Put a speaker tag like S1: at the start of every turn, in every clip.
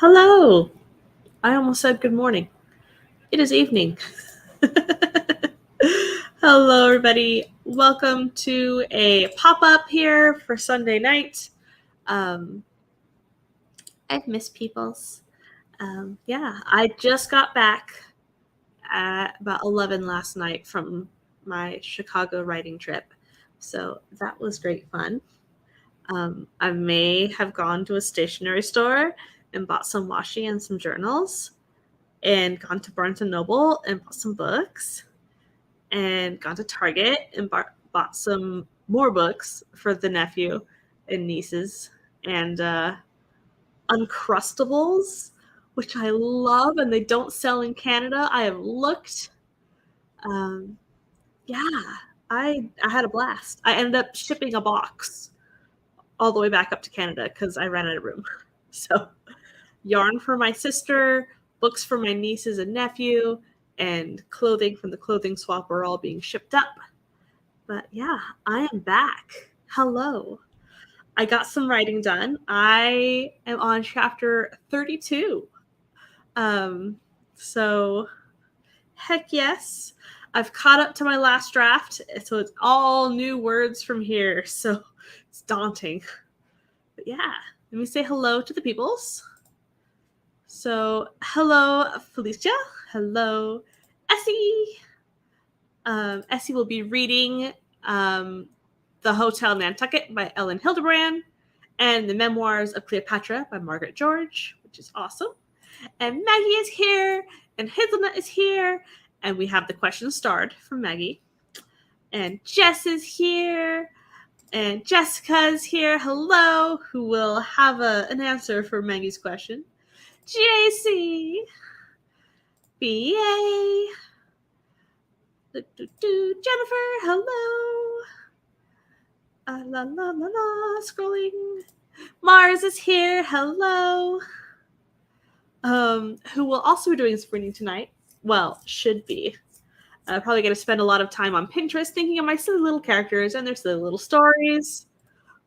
S1: Hello. I almost said good morning. It is evening. Hello, everybody. Welcome to a pop-up here for Sunday night. I've missed peoples. I just got back at about 11 last night from my Chicago writing trip. So that was great fun. I may have gone to a stationery store and bought some washi and some journals, and gone to Barnes & Noble and bought some books, and gone to Target and bought some more books for the nephew and nieces, and Uncrustables, which I love, and they don't sell in Canada. I have looked. Um, yeah, I had a blast. I ended up shipping a box all the way back up to Canada because I ran out of room. So yarn for my sister, books for my nieces and nephew, and clothing from the clothing swap are all being shipped up. But yeah, I am back. Hello. I got some writing done. I am on chapter 32. So heck yes. I've caught up to my last draft, so it's all new words from here. So it's daunting. But yeah, let me say hello to the peoples. So, hello, Felicia. Hello, Essie. Essie will be reading The Hotel Nantucket by Ellen Hildebrand and The Memoirs of Cleopatra by Margaret George, which is awesome. And Maggie is here, and Hazelnut is here, and we have the question starred from Maggie. And Jess is here, and Jessica is here. Hello, who will have an answer for Maggie's question. JC, BA, Jennifer, hello. La la la la, scrolling. Mars is here, hello. Who will also be doing some reading tonight? Well, should be. Probably going to spend a lot of time on Pinterest thinking of my silly little characters and their silly little stories,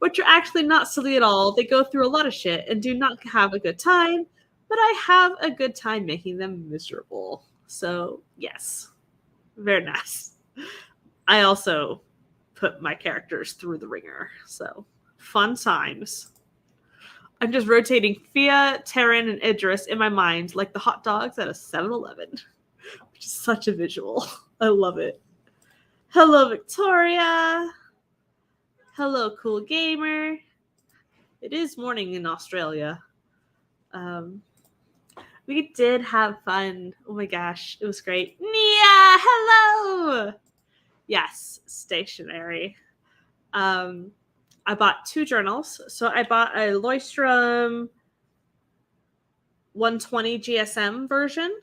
S1: which are actually not silly at all. They go through a lot of shit and do not have a good time, but I have a good time making them miserable. So, yes, very nice. I also put my characters through the ringer, so fun times. I'm just rotating Fia, Taryn, and Idris in my mind like the hot dogs at a 7-Eleven, which is such a visual. I love it. Hello, Victoria. Hello, Cool Gamer. It is morning in Australia. We did have fun. Oh my gosh, it was great. Nia, hello. Yes, stationery. I bought 2 journals. So I bought a Leuchtturm 120 GSM version.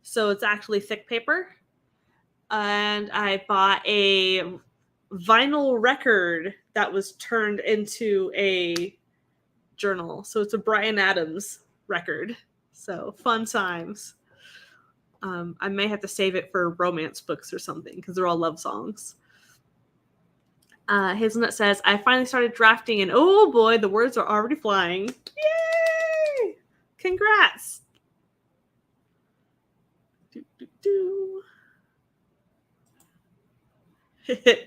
S1: So it's actually thick paper. And I bought a vinyl record that was turned into a journal. So it's a Bryan Adams record. So fun times. I may have to save it for romance books or something because they're all love songs. Hazelnut says, I finally started drafting and oh boy, the words are already flying. Yay! Congrats!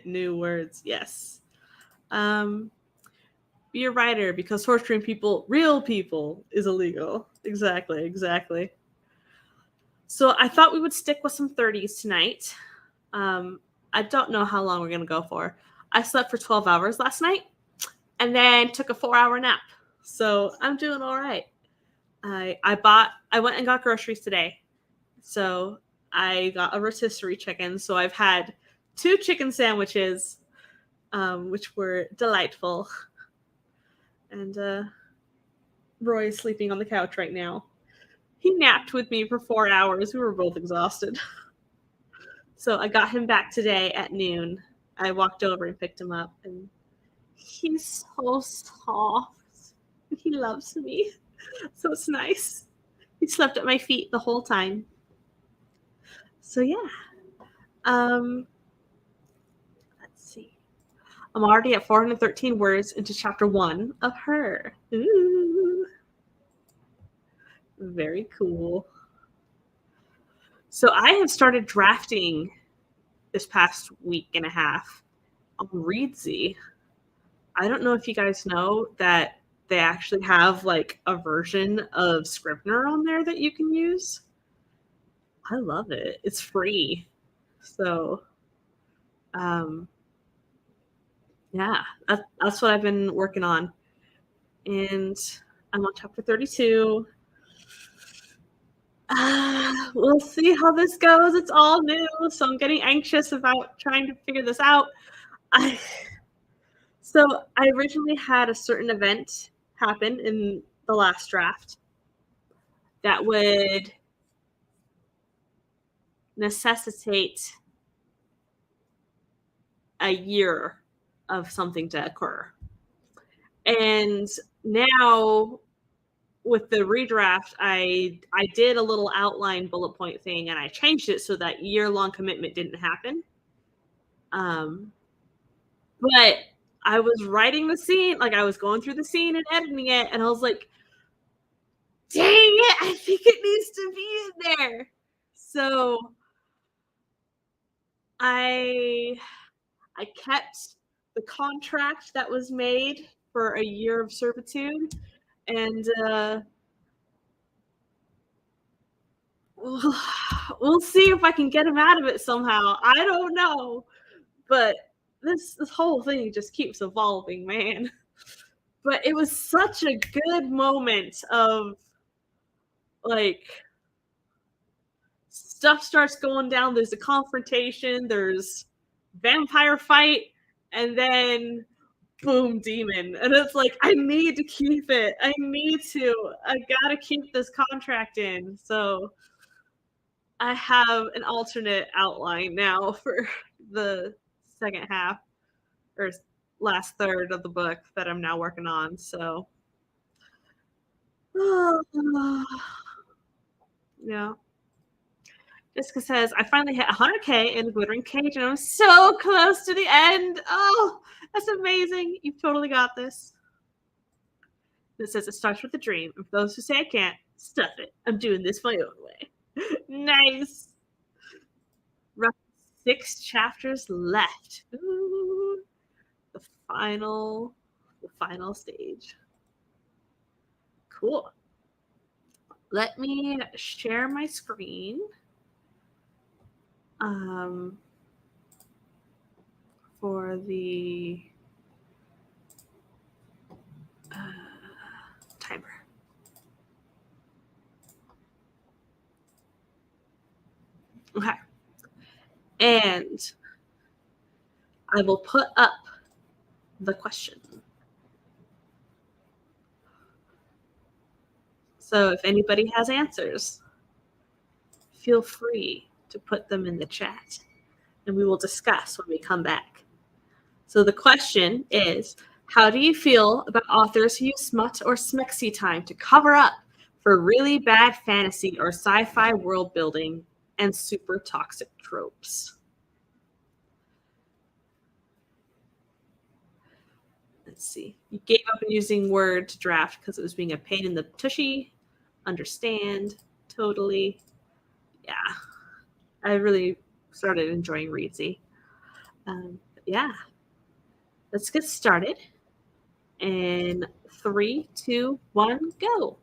S1: New words, yes. Be a writer because torturing people, real people, is illegal. Exactly. So I thought we would stick with some 30s tonight. I don't know how long we're going to go for. I slept for 12 hours last night and then took a 4-hour nap. So I'm doing all right. I went and got groceries today. So I got a rotisserie chicken. So I've had 2 chicken sandwiches, which were delightful. And Roy is sleeping on the couch right now. He napped with me for 4 hours. We were both exhausted. So I got him back today at noon. I walked over and picked him up, and he's so soft. He loves me. So it's nice. He slept at my feet the whole time. So yeah. Let's see. I'm already at 413 words into chapter 1 of Her. Ooh. Very cool. So I have started drafting this past week and a half on Readsy. I don't know if you guys know that they actually have like a version of Scrivener on there that you can use. I love it. It's free. So, um, yeah, that's what I've been working on. And I'm on chapter 32. We'll see how this goes. It's all new, so I'm getting anxious about trying to figure this out. I So I originally had a certain event happen in the last draft that would necessitate a year of something to occur. And now with the redraft, I did a little outline bullet point thing and I changed it so that year-long commitment didn't happen. Um, but I was writing the scene, like I was going through the scene and editing it, and I was like, dang it, I think it needs to be in there. So I I kept the contract that was made for a year of servitude, and we'll, we'll see if I can get him out of it somehow. I don't know, but this whole thing just keeps evolving, man. But it was such a good moment of like stuff starts going down. There's a confrontation. There's vampire fight, and then boom, demon. And it's like, I need to keep it. I gotta keep this contract in. So I have an alternate outline now for the second half or last third of the book that I'm now working on. So yeah. Jessica says, I finally hit 100K in the Glittering Cage and I'm so close to the end. Oh, that's amazing. You've totally got this. It says it starts with a dream. And for those who say I can't, stuff it. I'm doing this my own way. Nice. Roughly 6 chapters left. Ooh, the final, the final stage. Cool. Let me share my screen. For the timer. Okay. And I will put up the question. So if anybody has answers, feel free to put them in the chat and we will discuss when we come back. So the question is, how do you feel about authors who use smut or smexy time to cover up for really bad fantasy or sci-fi world building and super toxic tropes? Let's see. You gave up on using Word to draft because it was being a pain in the tushy. Understand. Totally. Yeah. I really started enjoying Readsy. Yeah. Let's get started. In 3, 2, 1, go.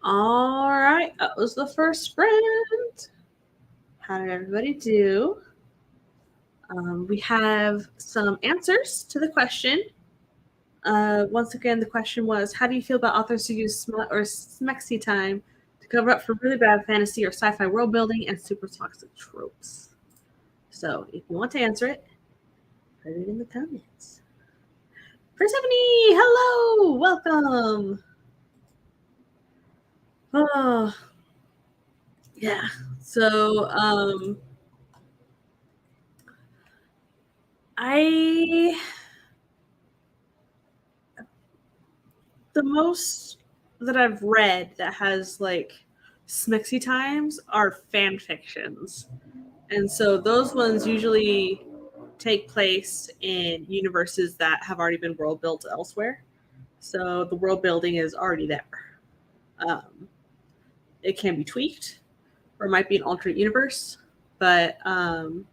S1: All right, that was the first sprint. How did everybody do? We have some answers to the question. Once again, the question was, how do you feel about authors who use smut or smexy time to cover up for really bad fantasy or sci-fi world building and super toxic tropes? So if you want to answer it, put it in the comments. Persephone, hello, welcome. Oh, yeah. So, the most that I've read that has like smexy times are fan fictions. And so those ones usually take place in universes that have already been world built elsewhere. So the world building is already there. It can be tweaked, or it might be an alternate universe, but the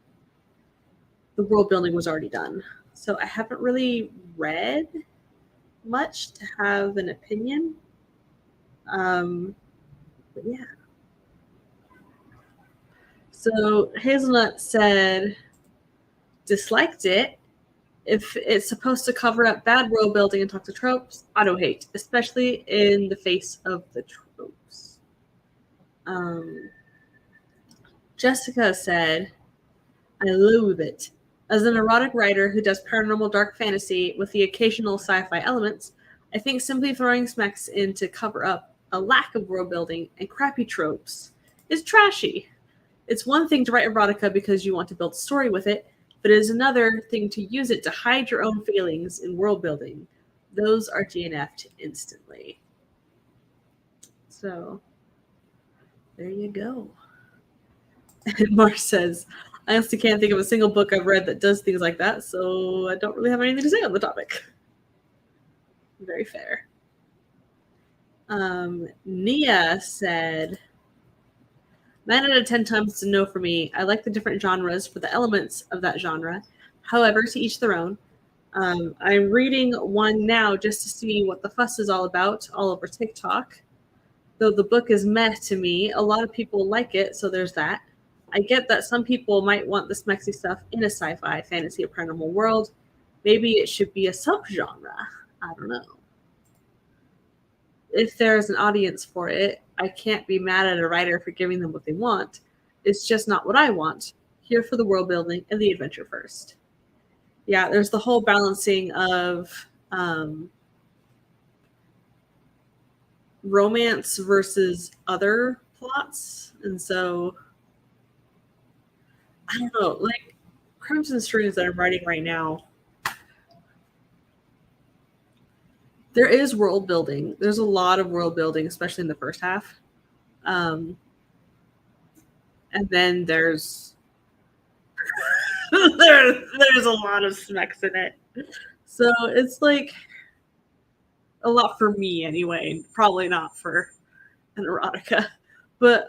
S1: world building was already done. So I haven't really read much to have an opinion. But yeah. So Hazelnut said, disliked it. If it's supposed to cover up bad world building and toxic tropes, auto hate, especially in the face of the tropes. Jessica said, I loathe it. As an erotic writer who does paranormal dark fantasy with the occasional sci-fi elements, I think simply throwing smexes in to cover up a lack of world building and crappy tropes is trashy. It's one thing to write erotica because you want to build a story with it, but it is another thing to use it to hide your own feelings in world building. Those are DNF'd instantly. So, there you go. And Mars says, I honestly can't think of a single book I've read that does things like that, so I don't really have anything to say on the topic. Very fair. Nia said, 9 out of 10 times to no for me. I like the different genres for the elements of that genre. However, to each their own. I'm reading one now just to see what the fuss is all about, all over TikTok. Though the book is meh to me, a lot of people like it, so there's that. I get that some people might want the smexy stuff in a sci-fi, fantasy, or paranormal world. Maybe it should be a subgenre. I don't know. If there's an audience for it, I can't be mad at a writer for giving them what they want. It's just not what I want. Here for the world building and the adventure first. Yeah, there's the whole balancing of romance versus other plots. And so, I don't know, like Crimson Streams that I'm writing right now, there is world building. There's a lot of world building, especially in the first half. And then there's there's a lot of smexes in it. So it's like a lot for me anyway, probably not for an erotica. But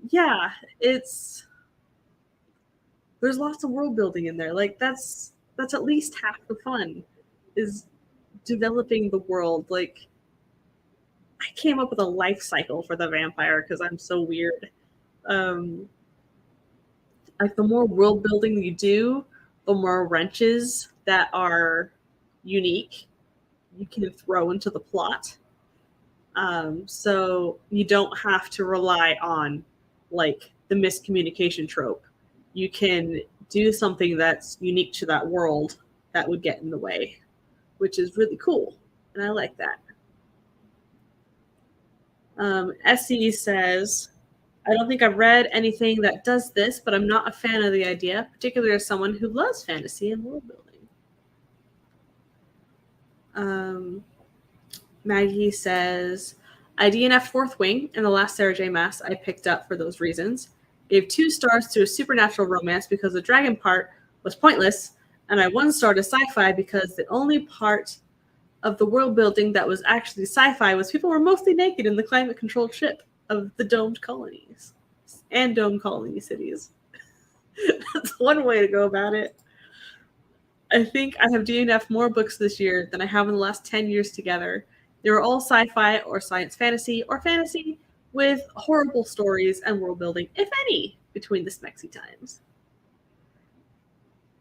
S1: yeah, there's lots of world building in there. Like that's at least half the fun is developing the world. Like I came up with a life cycle for the vampire because I'm so weird. Like the more world building you do, the more wrenches that are unique you can throw into the plot. So you don't have to rely on like the miscommunication trope. You can do something that's unique to that world that would get in the way, which is really cool. And I like that. Essie says, I don't think I've read anything that does this, but I'm not a fan of the idea, particularly as someone who loves fantasy and world building. Maggie says, I DNF Fourth Wing and the last Sarah J. Maas I picked up for those reasons. Gave 2 stars to a supernatural romance because the dragon part was pointless, and I 1 star to sci-fi because the only part of the world building that was actually sci-fi was people were mostly naked in the climate-controlled ship of the domed colonies and domed colony cities. That's one way to go about it. I think I have DNF'd more books this year than I have in the last 10 years together. They were all sci-fi or science fantasy or fantasy with horrible stories and world building, if any, between the Smexy times.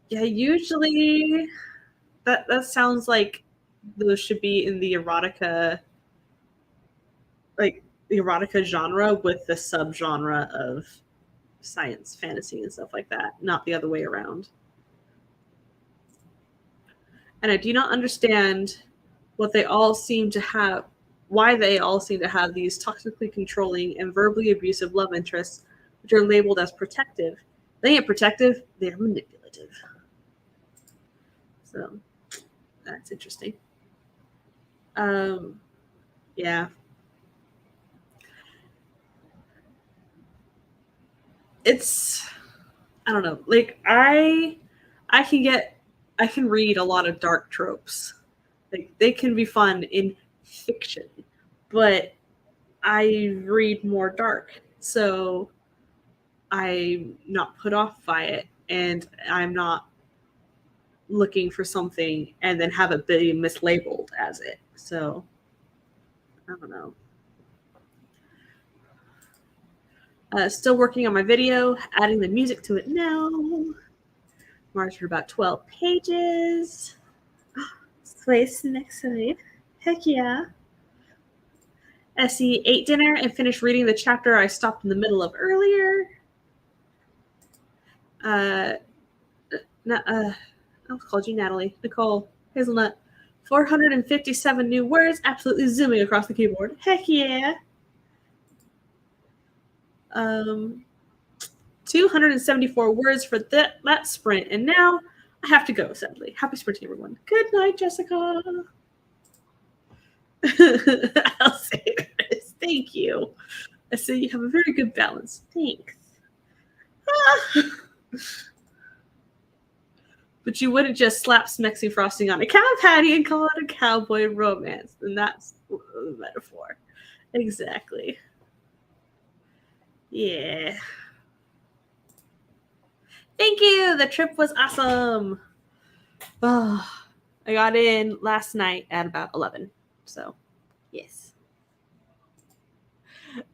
S1: Yeah, usually that sounds like those should be in the erotica, like the erotica genre with the subgenre of science fantasy and stuff like that, not the other way around. And I do not understand what they all seem to have, why they all seem to have these toxically controlling and verbally abusive love interests, which are labeled as protective. They ain't protective, they're manipulative. So that's interesting. Yeah. It's, I don't know. Like I can read a lot of dark tropes. Like they can be fun in fiction, but I read more dark. So I'm not put off by it, and I'm not looking for something and then have it be mislabeled as it. So I don't know. Still working on my video, adding the music to it now. Marked for about 12 pages. Place next slide. Heck yeah. SE ate dinner and finished reading the chapter I stopped in the middle of earlier. I called you Natalie. Nicole. Hazelnut. 457 new words, absolutely zooming across the keyboard. Heck yeah. 274 words for that sprint. And now I have to go, sadly. Happy sprinting, everyone. Good night, Jessica. I'll say this. Thank you. I say you have a very good balance. Thanks. But you wouldn't just slap Smexy frosting on a cow patty and call it a cowboy romance. And that's the metaphor. Exactly. Yeah. Thank you. The trip was awesome. Oh, I got in last night at about 11. So, yes.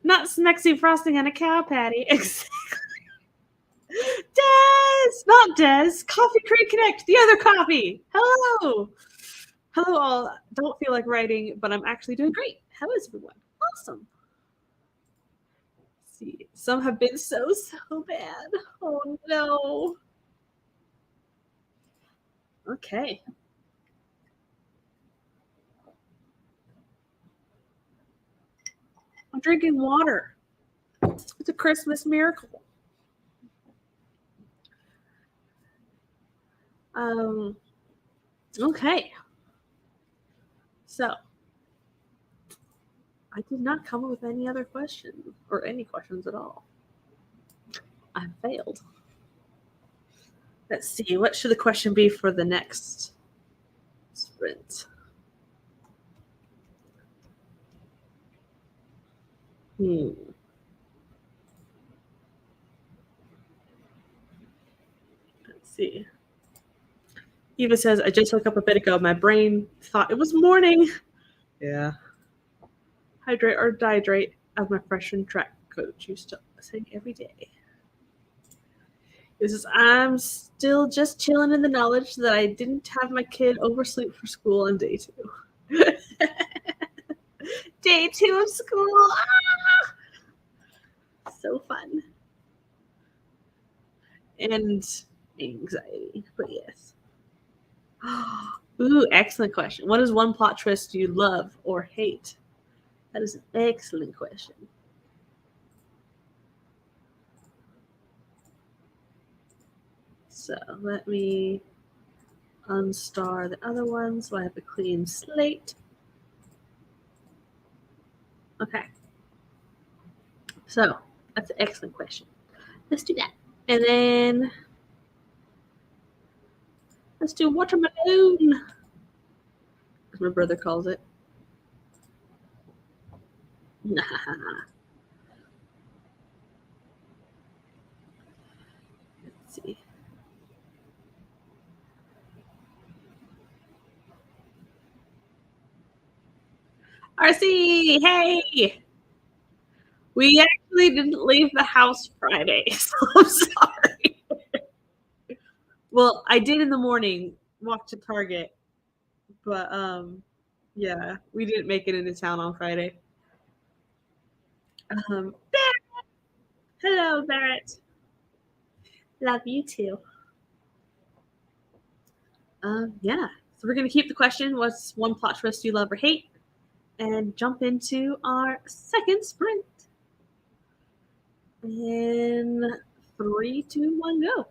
S1: Not Smexy frosting on a cow patty. Exactly. Des! Not Des. Coffee Creek Connect. The other coffee. Hello. Hello, all. Don't feel like writing, but I'm actually doing great. How is everyone? Awesome. Let's see, some have been so bad. Oh no. Okay. I'm drinking water. It's a Christmas miracle. Okay. So, I did not come up with any other questions or any questions at all. I failed. Let's see. What should the question be for the next sprint? Let's see. Eva says, I just woke up a bit ago. My brain thought it was morning. Yeah. Hydrate or dihydrate, as my freshman track coach used to say every day. This is, I'm still just chilling in the knowledge that I didn't have my kid oversleep for school on day 2. Day 2 of school. Ah! So fun. And anxiety, but yes. Ooh, excellent question. What is one plot twist you love or hate? That is an excellent question. So let me unstar the other ones so I have a clean slate. Okay. So that's an excellent question. Let's do that. And then let's do watermelon, as my brother calls it. Nah. Let's see. RC, hey! We actually didn't leave the house Friday, so I'm sorry. Well, I did in the morning walk to Target, but yeah, we didn't make it into town on Friday. Barrett, hello, Barrett. Love you too. Yeah. So we're gonna keep the question: what's one plot twist you love or hate? And jump into our second sprint. In 3, 2, 1, go.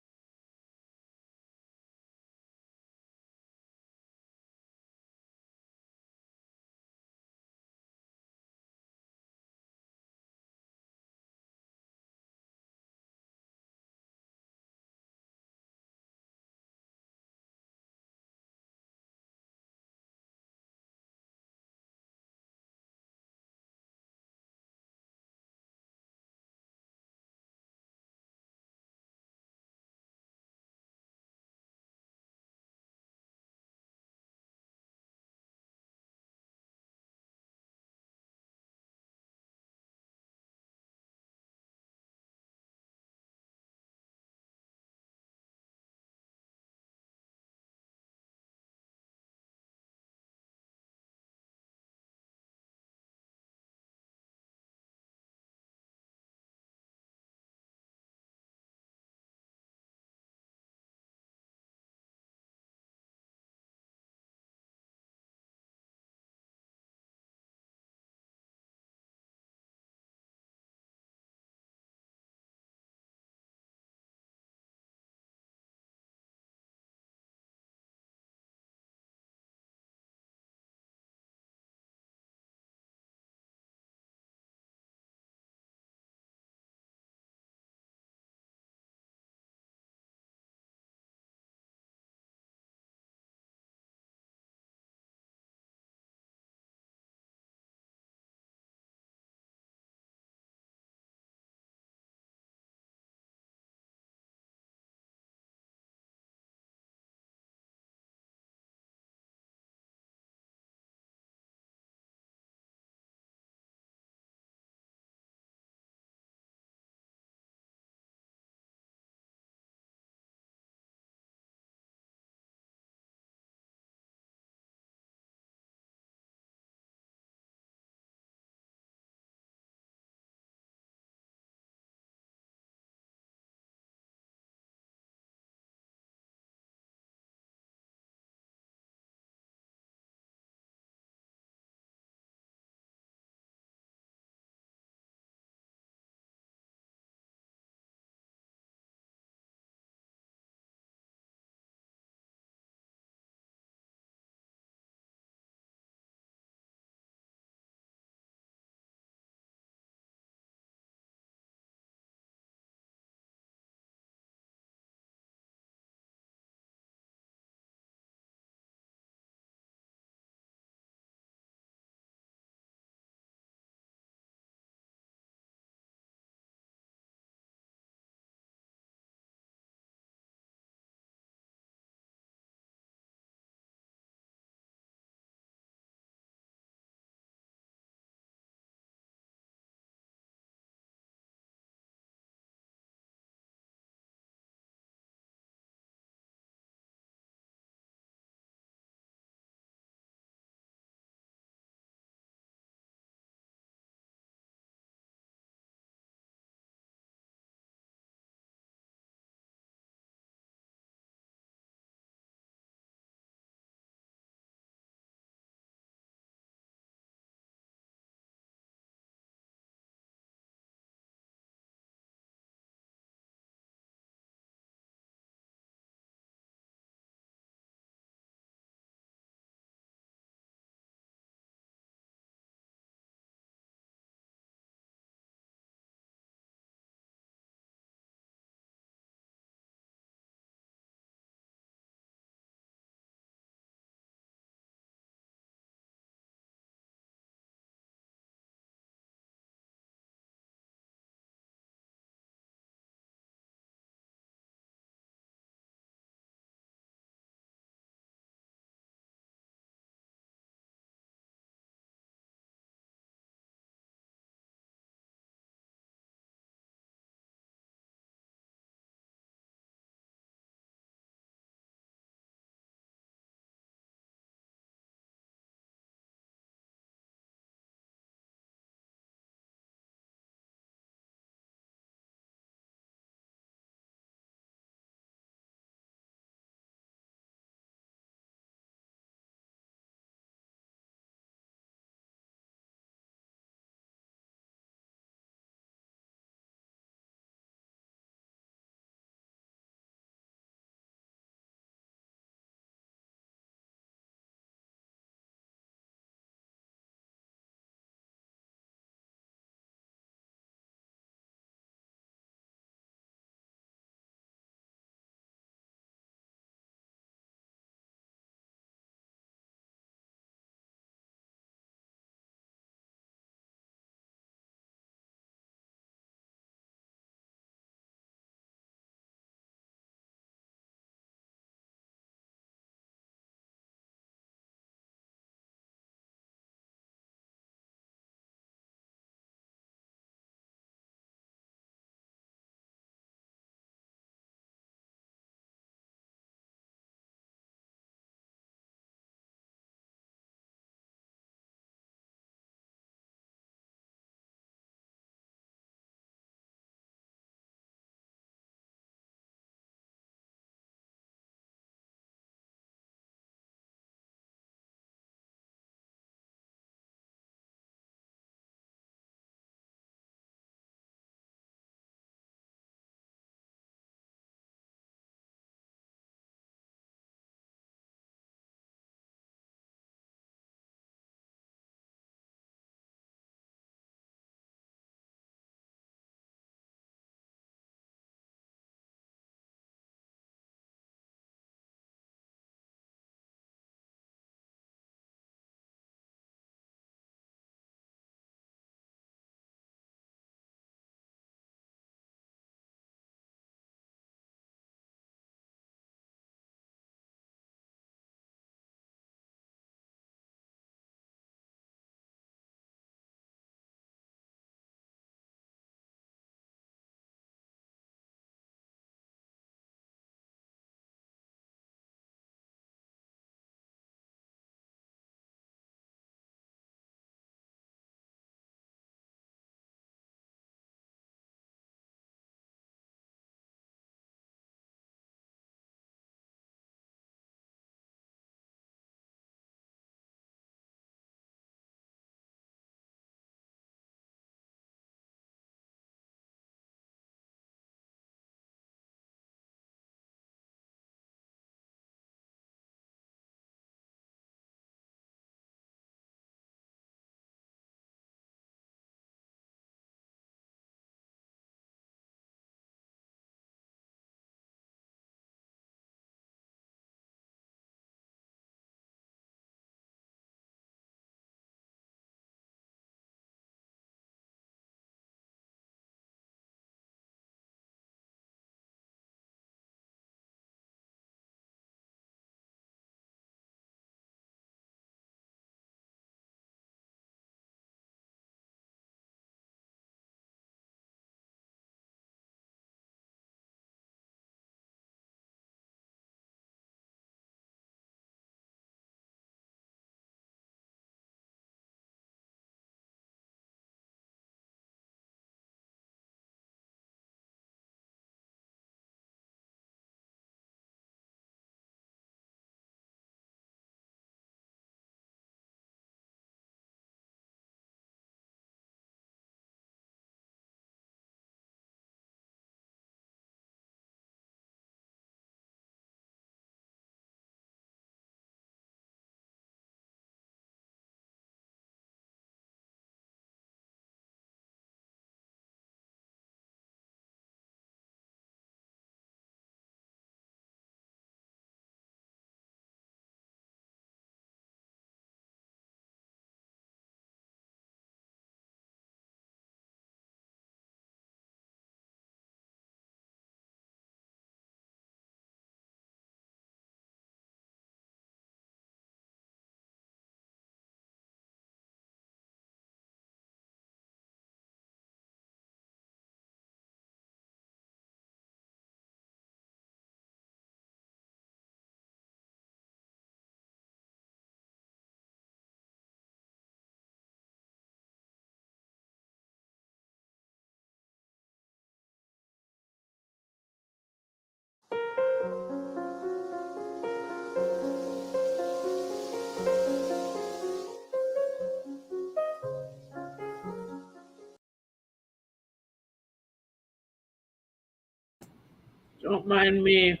S1: Don't mind me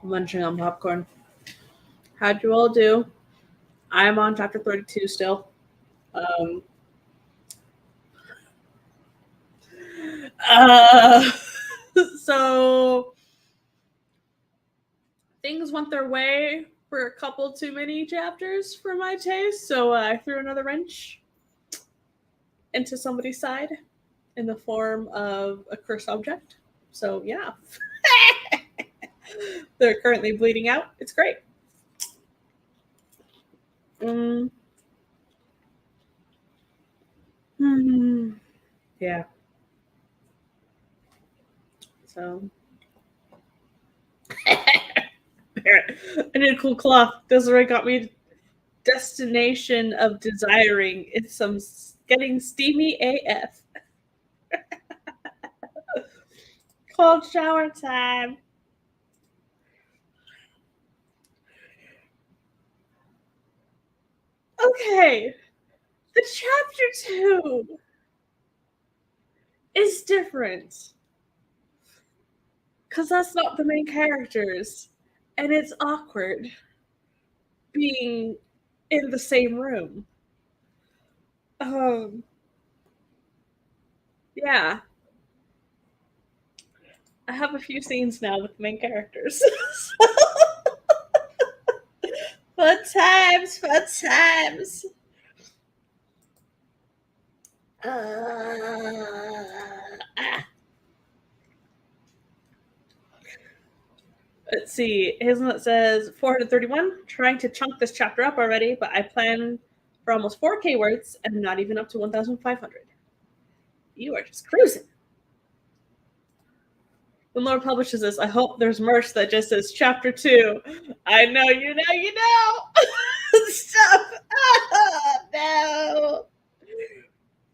S1: munching on popcorn. How'd you all do? I'm on chapter 32 still. Um, uh, so things went their way for a couple too many chapters for my taste, so I threw another wrench into somebody's side in the form of a cursed object. So yeah. They're currently bleeding out. It's great. Mm. Yeah. So I need a cool cloth. Desiree got me Destination of Desiring. It's some getting steamy AF. Cold shower time. Okay. The chapter 2 is different. Because that's not the main characters. And it's awkward being in the same room. Yeah. I have a few scenes now with the main characters. Fun times, fun times. Let's see. Hazelnut says 431. Trying to chunk this chapter up already, but I plan for almost 4K words and not even up to 1,500. You are just cruising. When Laura publishes this, I hope there's merch that just says chapter 2. I know, you know. Stop. Oh, no.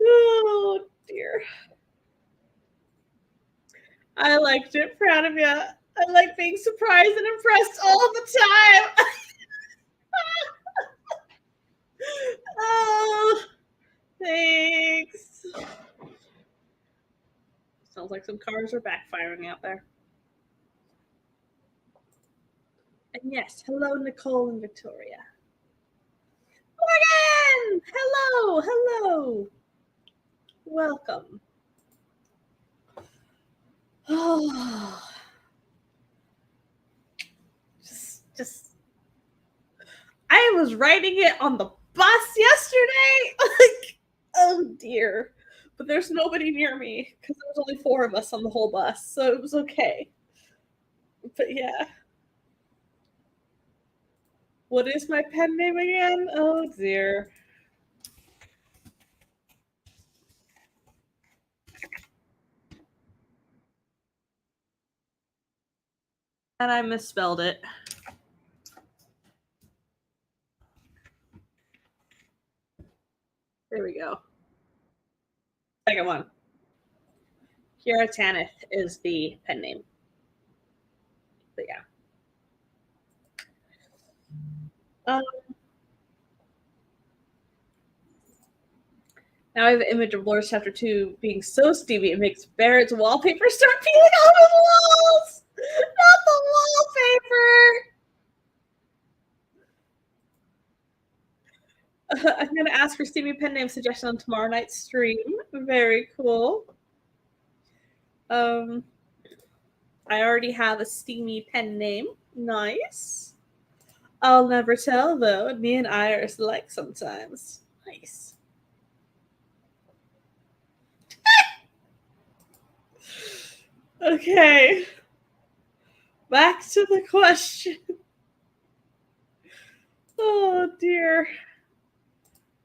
S1: Oh, dear. I liked it. Proud of you. I like being surprised and impressed all the time. Oh, thanks. Sounds like some cars are backfiring out there. And yes, hello, Nicole and Victoria. Morgan! Hello. Welcome. Oh, just. I was writing it on the bus yesterday. Like, oh dear. But there's nobody near me because there was only 4 of us on the whole bus, so it was okay. But yeah. What is my pen name again? Oh dear. And I misspelled it. There we go. Second one. Kiara Tanith is the pen name. But yeah. Now I have an image of Laura's chapter 2 being so steamy it makes Barrett's wallpaper start peeling off of the walls. Not the wallpaper. I'm going to ask for steamy pen name suggestion on tomorrow night's stream. Very cool. I already have a steamy pen name. Nice. I'll never tell, though. Me and Iris like sometimes. Nice. Okay. Back to the question. Oh, dear.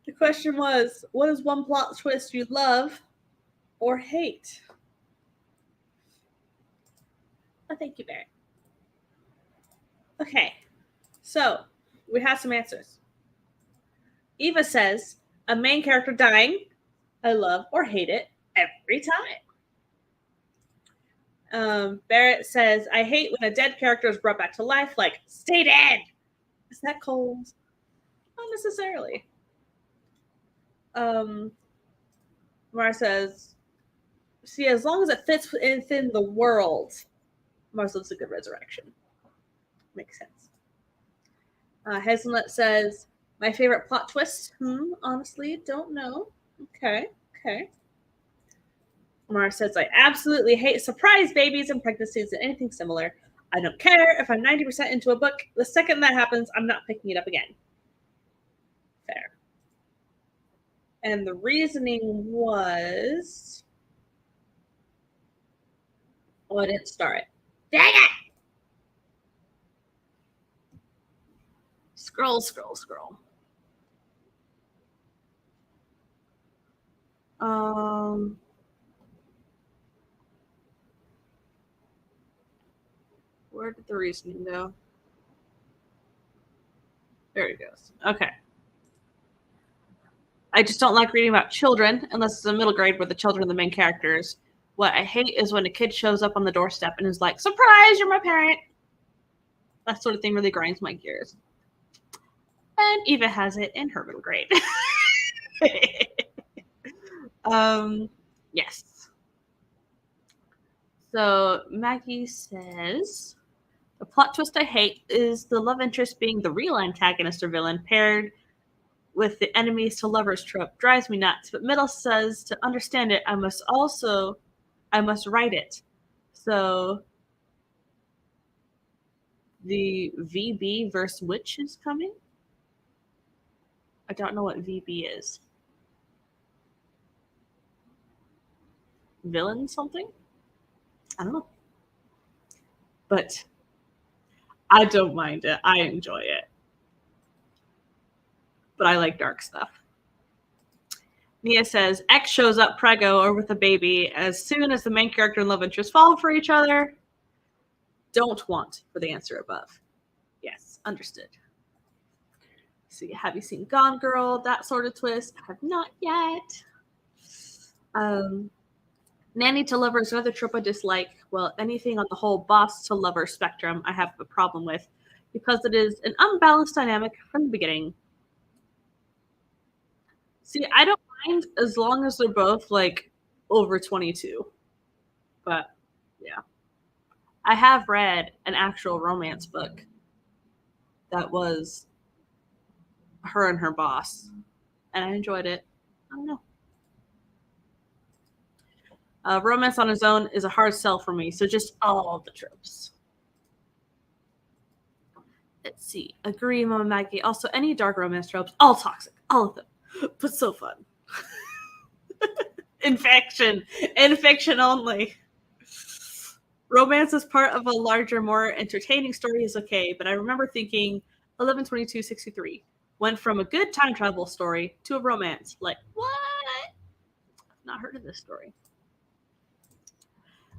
S1: The question was, what is one plot twist you love or hate? Oh, thank you, Barrett. Okay. So, we have some answers. Eva says, a main character dying. I love or hate it every time. Barrett says, I hate when a dead character is brought back to life, like, stay dead. Is that cold? Not necessarily. Mara says, see, as long as it fits within the world. Mars lives a good resurrection. Makes sense. Hazelnut says, my favorite plot twist? Honestly, don't know. Okay. Mars says, I absolutely hate surprise babies and pregnancies and anything similar. I don't care if I'm 90% into a book. The second that happens, I'm not picking it up again. Fair. And the reasoning was... Oh, I didn't start it. Dang it! Scroll. Where did the reasoning go? There it goes. Okay. I just don't like reading about children unless it's a middle grade where the children are the main characters. What I hate is when a kid shows up on the doorstep and is like, surprise, you're my parent. That sort of thing really grinds my gears. And Eva has it in her middle grade. Yes. So Maggie says, the plot twist I hate is the love interest being the real antagonist or villain paired with the enemies to lovers trope. Drives me nuts. But Middle says to understand it, I must write it. So the VB versus Witch is coming? I don't know what VB is. Villain something? I don't know. But I don't mind it. I enjoy it. But I like dark stuff. Nia says, X shows up preggo or with a baby as soon as the main character and love interest fall for each other. Don't want for the answer above. Yes, understood. See, have you seen Gone Girl? That sort of twist. I have not yet. Nanny to lover is another trope I dislike. Well, anything on the whole boss to lover spectrum I have a problem with because it is an unbalanced dynamic from the beginning. See, I don't mind as long as they're both like over 22. But yeah. I have read an actual romance book that was her and her boss, and I enjoyed it. I don't know. Romance on its own is a hard sell for me, so just all the tropes. Let's see. Agree, Mama Maggie. Also, any dark romance tropes, all toxic, all of them, but so fun. In fiction only. Romance as part of a larger, more entertaining story is okay, but I remember thinking 11/22/63 went from a good time travel story to a romance. Like, what? I've not heard of this story.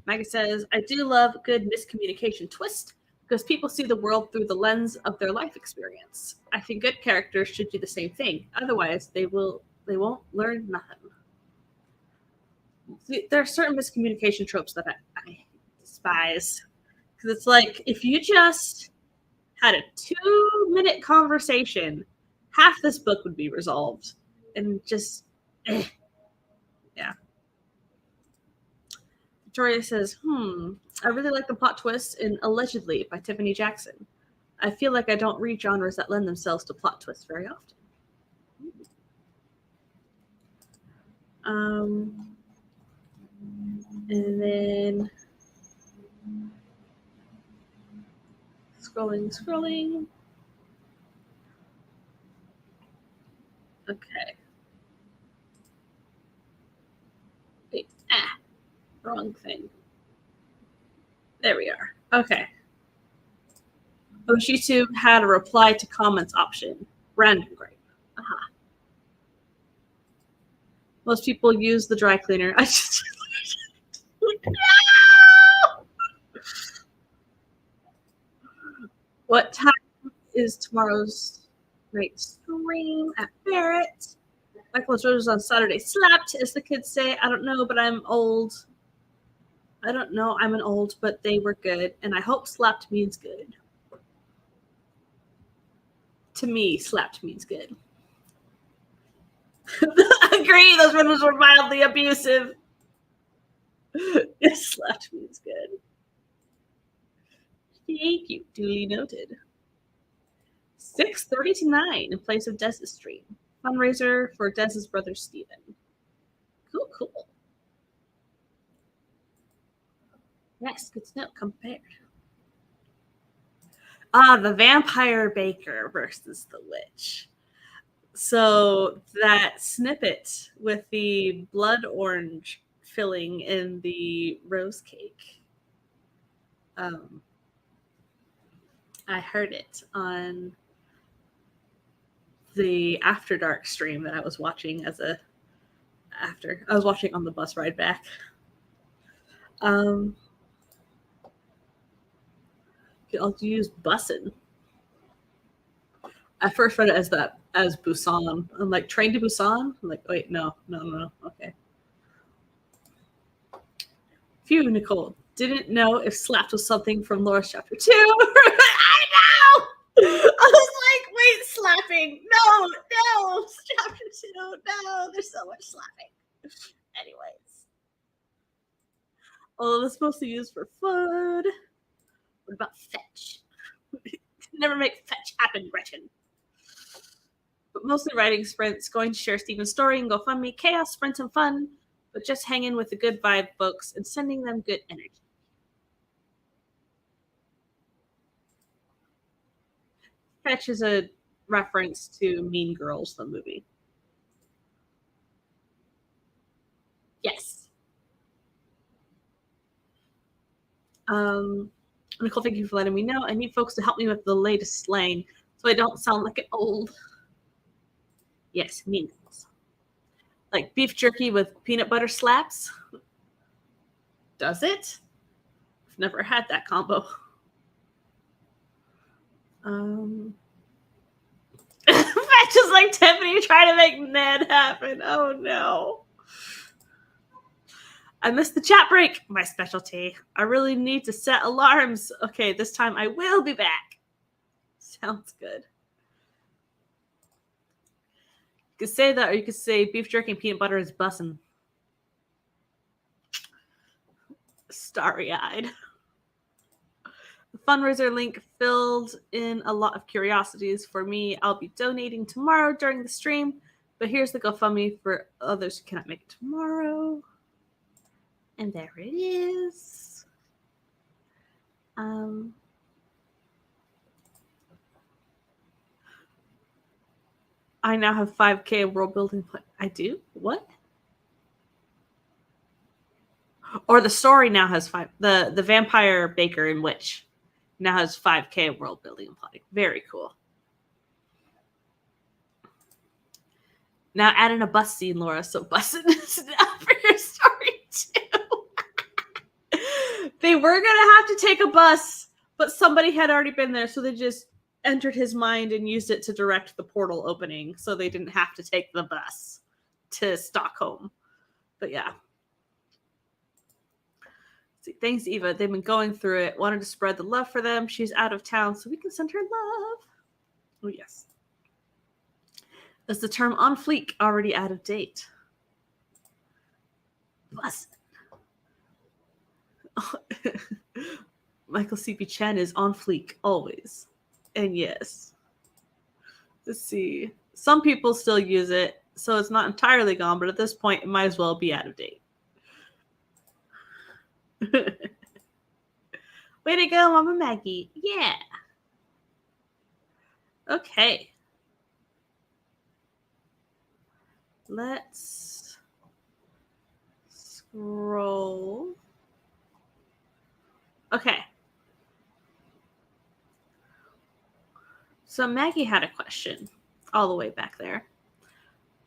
S1: Maggie says, I do love good miscommunication twist because people see the world through the lens of their life experience. I think good characters should do the same thing. Otherwise, they won't learn nothing. See, there are certain miscommunication tropes that I despise. Because it's like, if you just had a 2-minute conversation, half this book would be resolved. And just, yeah. Victoria says, I really like the plot twist in Allegedly by Tiffany Jackson. I feel like I don't read genres that lend themselves to plot twists very often. And then scrolling. Okay. Wait, wrong thing. There we are. Okay. Oshitu had a reply to comments option. Random gripe. Aha. Most people use the dry cleaner. I just no! What time is tomorrow's night stream at Barrett? Michael Jordan's on Saturday. Slapped, as the kids say. I don't know, but I'm old. I don't know. I'm an old, but they were good. And I hope slapped means good. To me, slapped means good. Agree, those rumors were mildly abusive. Slapped means good. Thank you. Duly noted. 6:30 to 9 in place of Dez's stream. Fundraiser for Dez's brother Steven. Cool, cool. Yes, good to know. Compared. The vampire baker versus the witch. So that snippet with the blood orange filling in the rose cake. I heard it on the After Dark stream that I was watching I was watching on the bus ride back. I'll use bussin'. I first read it as Busan. I'm like, Train to Busan? I'm like, wait, no. Okay. Phew, Nicole. Didn't know if slapped was something from Laura's chapter 2. I know! I was like, wait, slapping. No. Chapter 2. No, there's so much slapping. Anyways. Oh, it's mostly used for food. What about fetch? Never make fetch happen, Gretchen. But mostly writing sprints, going to share Steven's story and GoFundMe, chaos, sprints, and fun, but just hanging with the good vibe folks and sending them good energy. Fetch is a reference to Mean Girls, the movie. Yes. Nicole, thank you for letting me know. I need folks to help me with the latest slang so I don't sound like an old. Yes, Mean Girls. Like beef jerky with peanut butter slaps. Does it? I've never had that combo. Fetch is like Tiffany trying to make Ned happen. Oh no. I missed the chat break. My specialty. I really need to set alarms. Okay, this time I will be back. Sounds good. You could say that, or you could say beef jerky and peanut butter is bussin'. Starry-eyed. The fundraiser link filled in a lot of curiosities for me. I'll be donating tomorrow during the stream, but here's the GoFundMe for others who cannot make it tomorrow. And there it is. I now have 5K world building. I do? What? Or the story now has 5. The vampire baker and witch now has 5K world building and plotting. Very cool. Now add in a bus scene, Laura. So bussin' is now for your story too. They were going to have to take a bus, but somebody had already been there, so they just entered his mind and used it to direct the portal opening, so they didn't have to take the bus to Stockholm. But yeah. Thanks, Eva. They've been going through it. Wanted to spread the love for them. She's out of town, so we can send her love. Oh, yes. Is the term on fleek already out of date? Bus. Michael C.P. Chen is on fleek always. And yes. Let's see. Some people still use it, so it's not entirely gone, but at this point, it might as well be out of date. Way to go, Mama Maggie. Yeah. Okay. Let's scroll. Okay. So Maggie had a question all the way back there.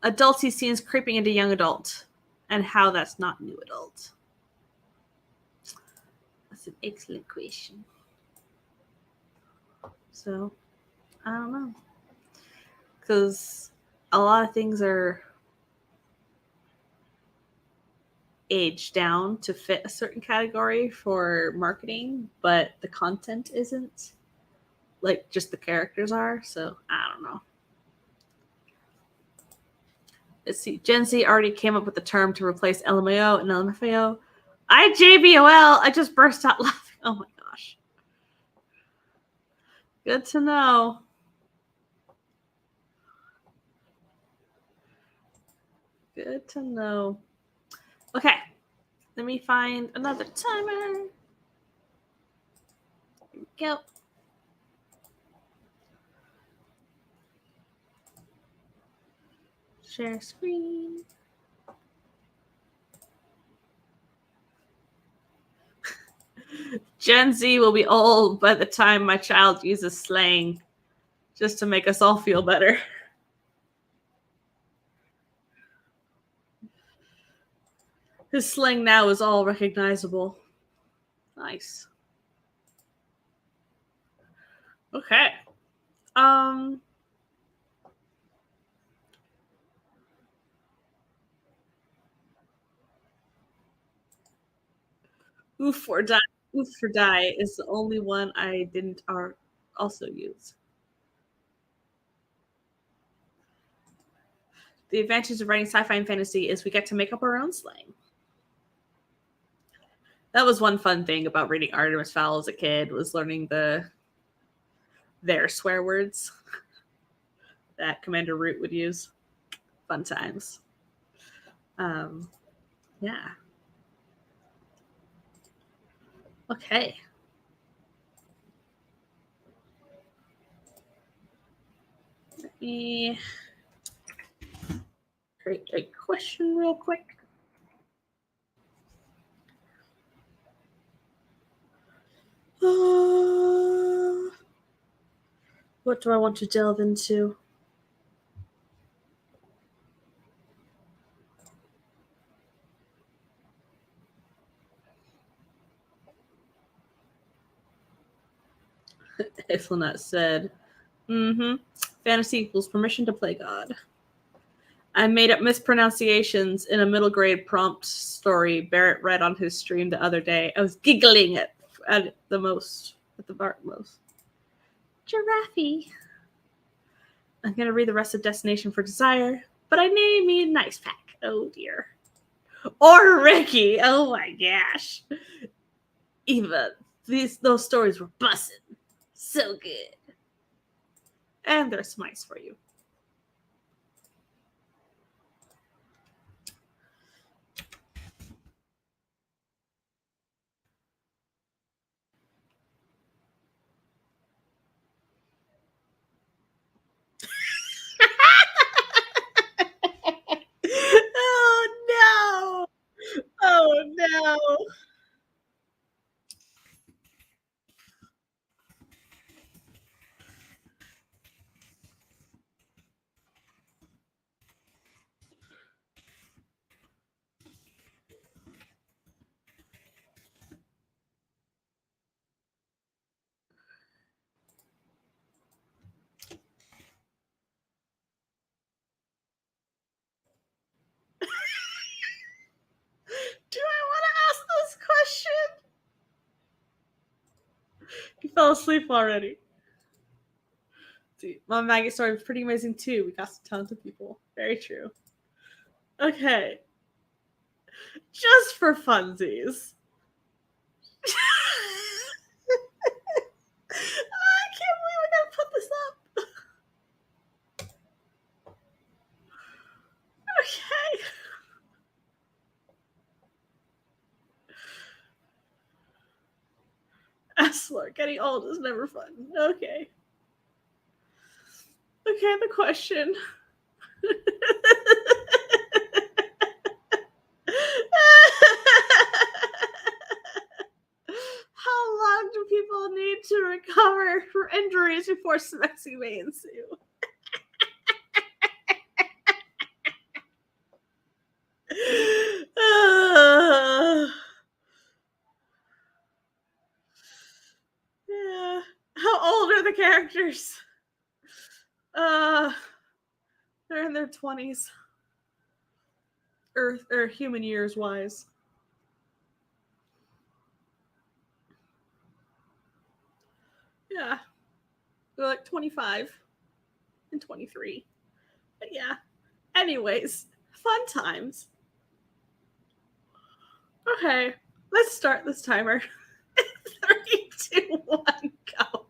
S1: Adults he sees creeping into young adult and how that's not new adult. That's an excellent question. So, I don't know. Because a lot of things are aged down to fit a certain category for marketing, but the content isn't. Like, just the characters are. So, I don't know. Let's see. Gen Z already came up with the term to replace LMAO and LMFAO. JBOL. I just burst out laughing. Oh my gosh. Good to know. Good to know. Okay. Let me find another timer. Here we go. Share screen. Gen Z will be old by the time my child uses slang just to make us all feel better. His slang now is all recognizable. Nice. Okay. Oof or die. Oof or die is the only one I didn't also use. The advantage of writing sci-fi and fantasy is we get to make up our own slang. That was one fun thing about reading Artemis Fowl as a kid, was learning their swear words that Commander Root would use. Fun times. Yeah. Okay. Let me create a question real quick. What do I want to delve into? Hazelnut said, fantasy equals permission to play God. I made up mispronunciations in a middle grade prompt story Barrett read on his stream the other day. I was giggling at the most. Giraffe. I'm going to read the rest of Destination for Desire, but I named me a Nice Pack. Oh, dear. Or Ricky. Oh, my gosh. Eva, those stories were bussin'. So good. And there's mice for you. Oh, no. Oh, no. Do I want to ask this question? He fell asleep already. See, Mom Maggie story was pretty amazing too. We got some talented people. Very true. Okay. Just for funsies. I can't believe I gotta put this up. Okay. Essler, getting old is never fun. Okay. Okay, the question. How long do people need to recover from injuries before Smexy may ensue? Yeah. How old are the characters? They're in their 20s. Earth or human years wise. Yeah. They're like 25 and 23. But yeah. Anyways, fun times. Okay, let's start this timer. 3, 2, 1, go.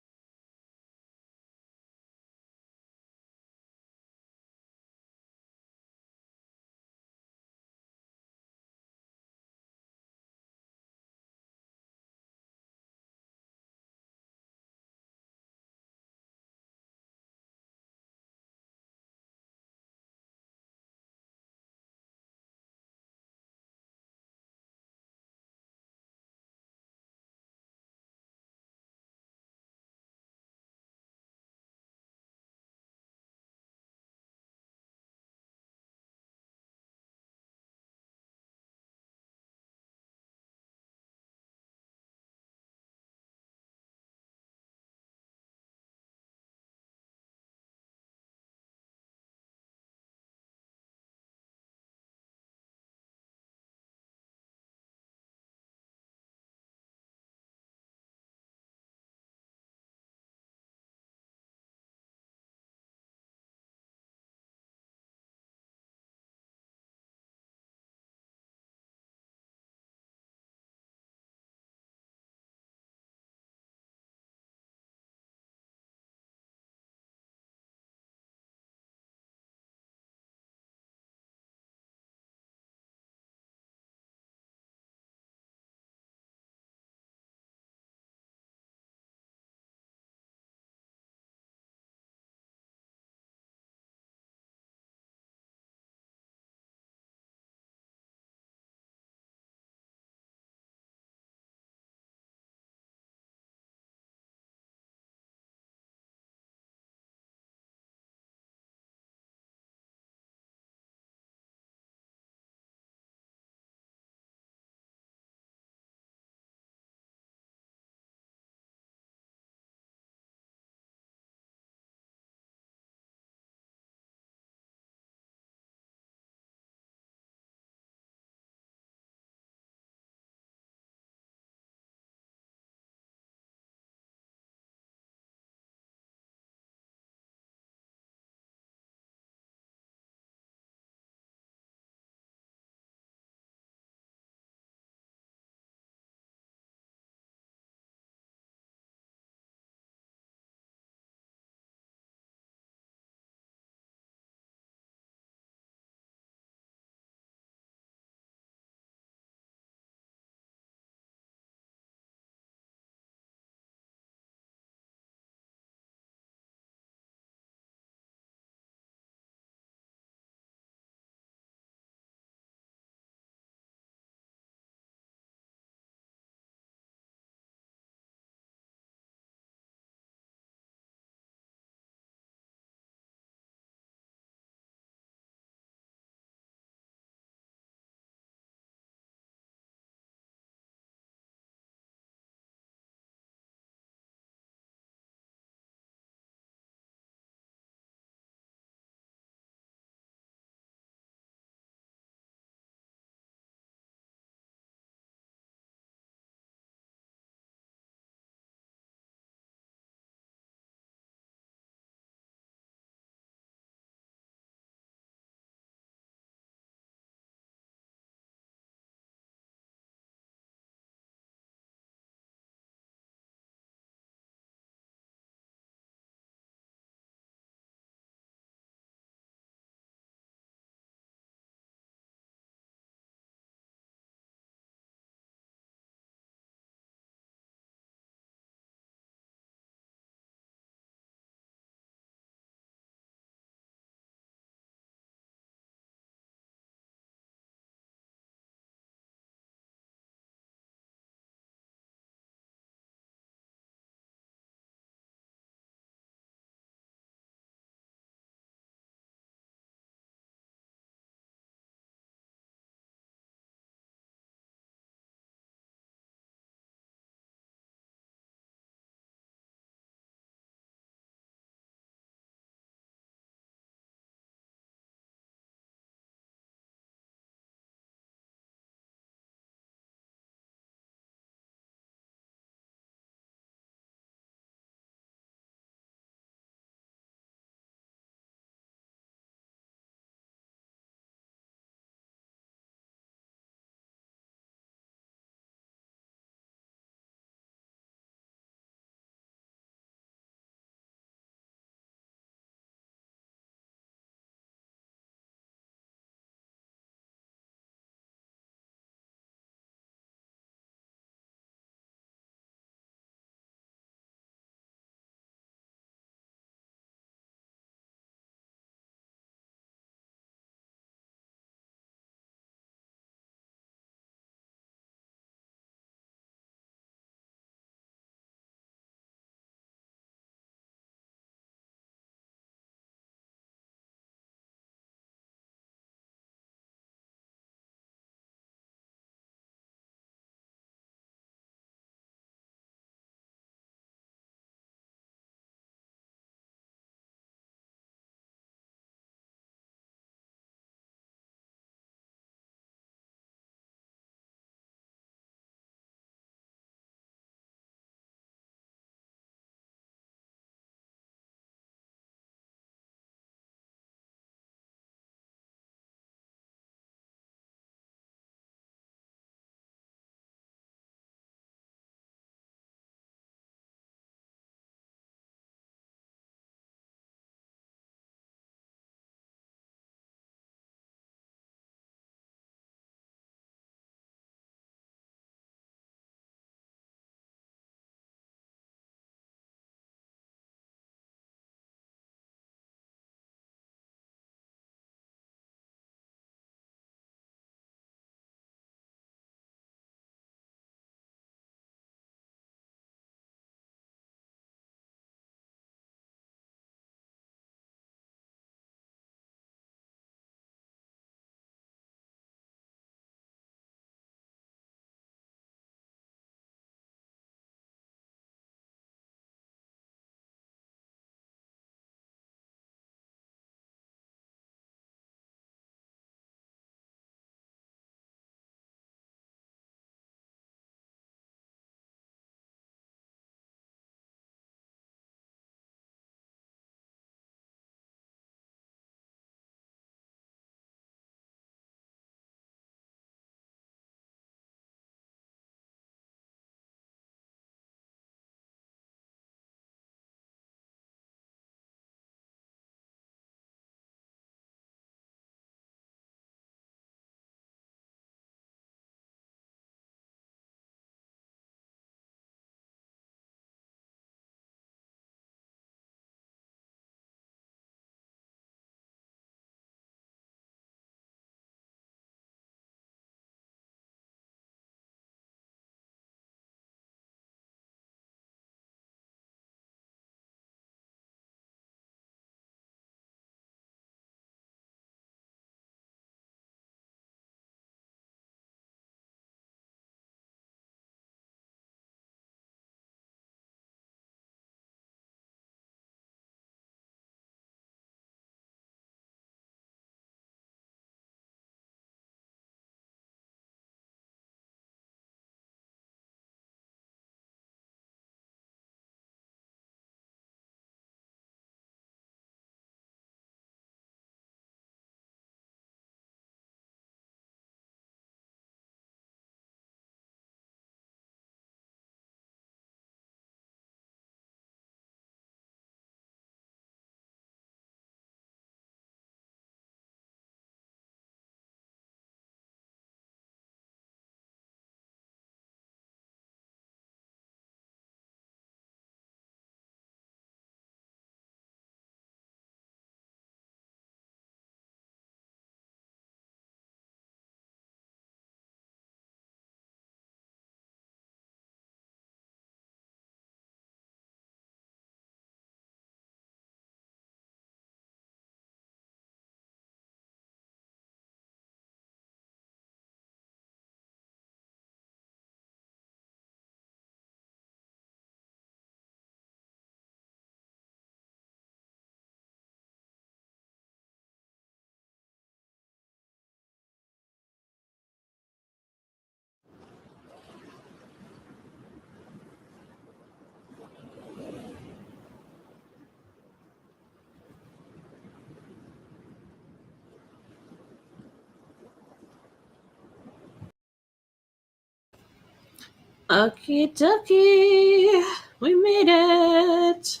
S1: Okie dokie. We made it.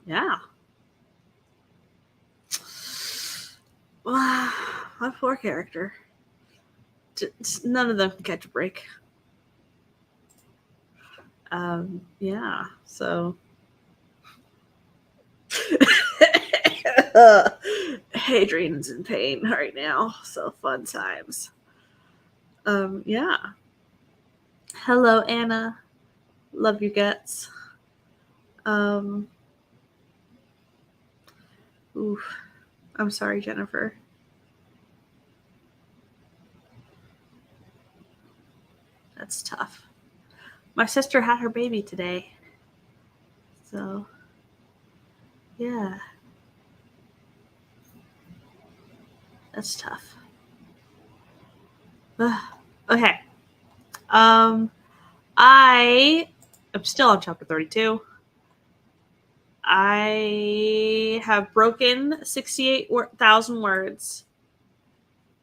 S1: Yeah. Wow, my poor character. None of them can catch a break. Yeah, so. Hadrian's in pain right now, so fun times. Yeah. Hello, Anna. Love your guts. Oof. I'm sorry, Jennifer. That's tough. My sister had her baby today. So, yeah. That's tough. Okay. I am still on chapter 32. I have broken 68,000 words.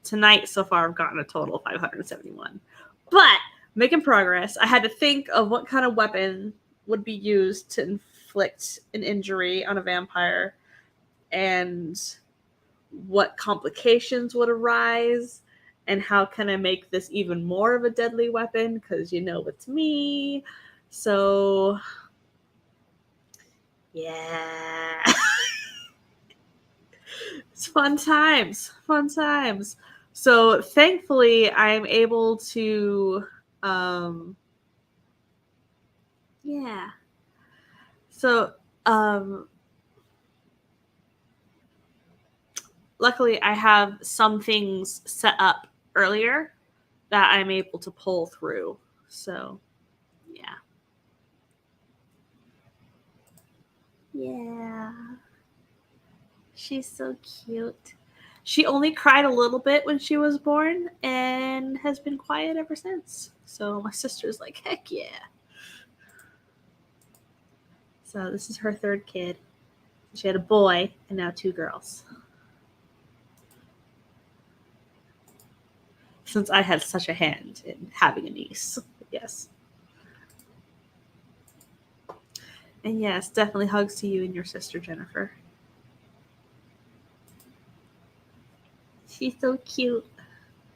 S1: Tonight, so far, I've gotten a total of 571. But making progress. I had to think of what kind of weapon would be used to inflict an injury on a vampire and what complications would arise and how can I make this even more of a deadly weapon because you know it's me. So yeah. It's fun times. So thankfully I'm able to yeah. So luckily I have some things set up earlier that I'm able to pull through. So yeah. Yeah. She's so cute. She only cried a little bit when she was born and has been quiet ever since. So my sister's like, heck yeah. So this is her third kid. She had a boy and now 2 girls. Since I had such a hand in having a niece. Yes. And yes, definitely hugs to you and your sister, Jennifer. She's so cute.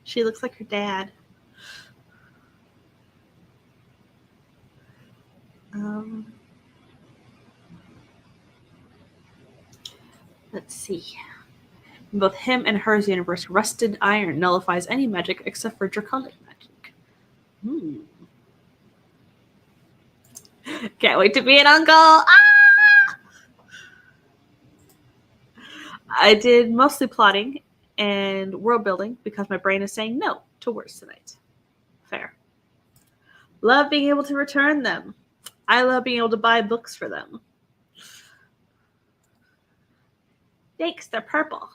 S1: She looks like her dad. Let's see. In both him and her's universe, rusted iron nullifies any magic except for draconic magic. Can't wait to be an uncle. Ah! I did mostly plotting and world building because my brain is saying no to words tonight. Fair. Love being able to return them. I love being able to buy books for them. Thanks, they're purple.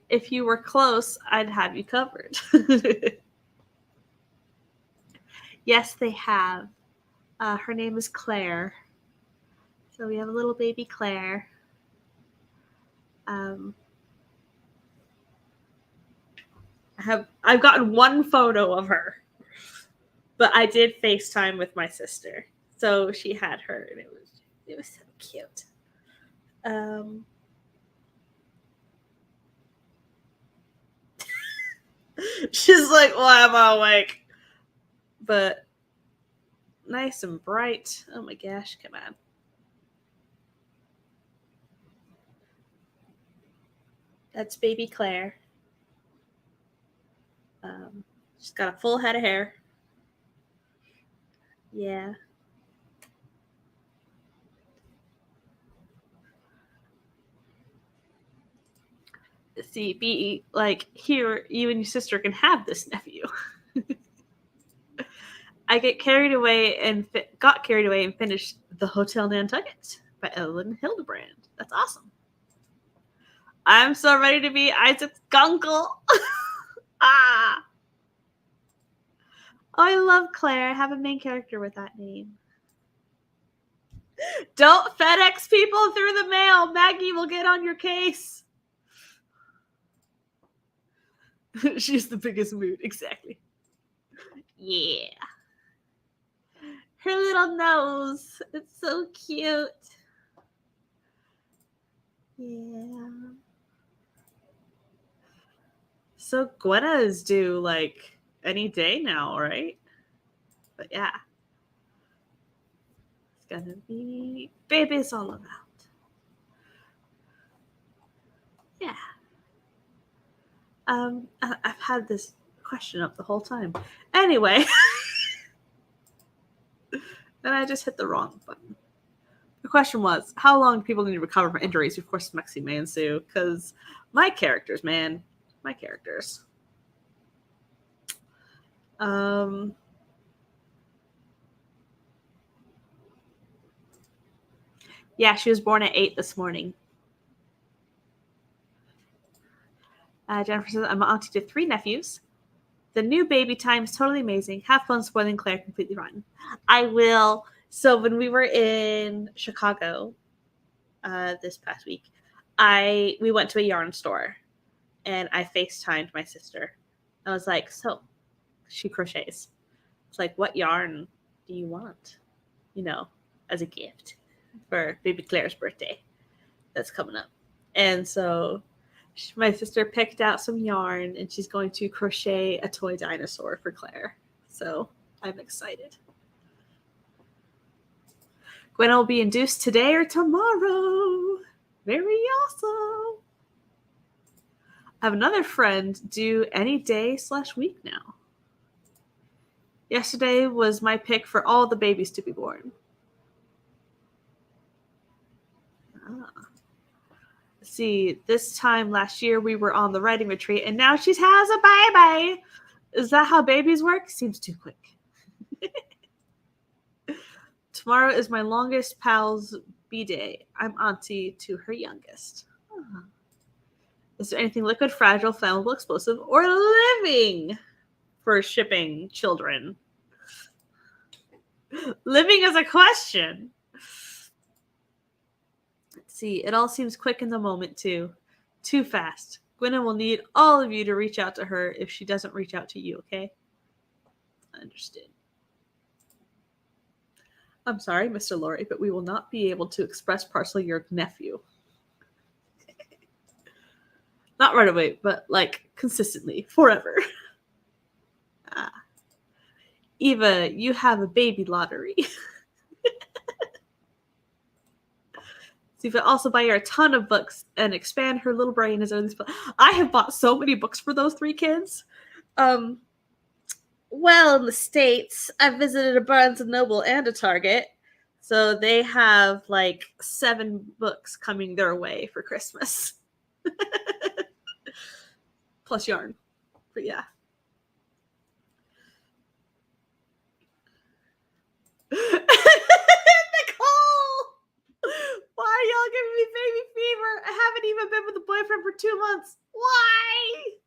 S1: If you were close, I'd have you covered. Yes, they have. Her name is Claire. So we have a little baby Claire. I've gotten one photo of her, but I did FaceTime with my sister, so she had her, and it was so cute. She's like, "Why am I awake?" But nice and bright. Oh my gosh, come on. That's baby Claire. She's got a full head of hair. Yeah. See, be like, here, you and your sister can have this nephew. I got carried away and finished The Hotel Nantucket by Evelyn Hildebrand. That's awesome. I'm so ready to be Isaac's gunkle. Ah. Oh, I love Claire. I have a main character with that name. Don't FedEx people through the mail. Maggie will get on your case. She's the biggest mood. Exactly. Yeah. Her little nose. It's so cute. Yeah. So Gwenna is due like any day now, right? But yeah. It's gonna be babies all around. Yeah. I've had this question up the whole time. Anyway. Then I just hit the wrong button. The question was, how long do people need to recover from injuries before Smexy may ensue? Because my characters, man. My characters. Yeah, she was born at 8 this morning. Jennifer says, I'm an auntie to 3 nephews. The new baby time is totally amazing. Have fun spoiling Claire completely rotten. I will. So when we were in Chicago this past week, we went to a yarn store and I FaceTimed my sister. I was like, so she crochets. It's like, what yarn do you want? You know, as a gift for baby Claire's birthday that's coming up. And so my sister picked out some yarn and she's going to crochet a toy dinosaur for Claire. So I'm excited. Gwen will be induced today or tomorrow. Very awesome. I have another friend due any day/week now. Yesterday was my pick for all the babies to be born. See, this time last year we were on the writing retreat and now she has a baby. Is that how babies work? Seems too quick. Tomorrow is my longest pal's B-day. I'm auntie to her youngest. Oh. Is there anything liquid, fragile, flammable, explosive, or living for shipping children? Living is a question. Let's see. It all seems quick in the moment, too. Too fast. Gwenna will need all of you to reach out to her if she doesn't reach out to you, okay? Understood. I'm sorry, Mr. Laurie, but we will not be able to express parcel your nephew. Not right away, but like consistently, forever. Eva, you have a baby lottery. Eva, also buy her a ton of books and expand her little brain as early as possible. I have bought so many books for those 3 kids. Well, in the States, I visited a Barnes & Noble and a Target. So they have like 7 books coming their way for Christmas. Plus yarn. But yeah. Nicole! Why are y'all giving me baby fever? I haven't even been with a boyfriend for 2 months. Why?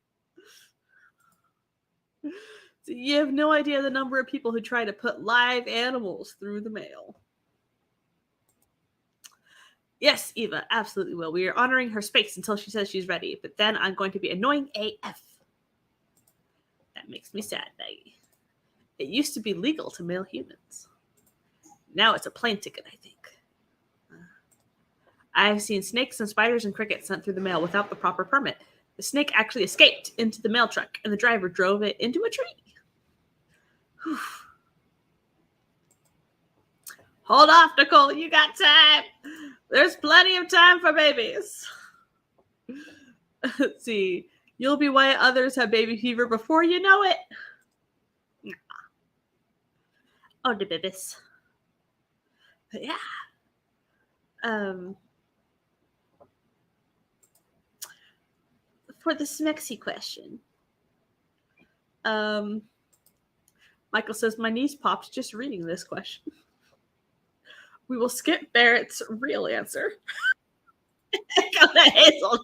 S1: So you have no idea the number of people who try to put live animals through the mail. Yes, Eva, absolutely will. We are honoring her space until she says she's ready, but then I'm going to be annoying AF. That makes me sad, Maggie. It used to be legal to mail humans. Now it's a plane ticket, I think. I've seen snakes and spiders and crickets sent through the mail without the proper permit. The snake actually escaped into the mail truck, and the driver drove it into a tree. Whew. Hold off, Nicole. You got time. There's plenty of time for babies. Let's see. You'll be why others have baby fever before you know it. Oh, the babies. But yeah. For the Smexy question. Michael says, my niece popped just reading this question. We will skip Barrett's real answer. Go to Hazelnut.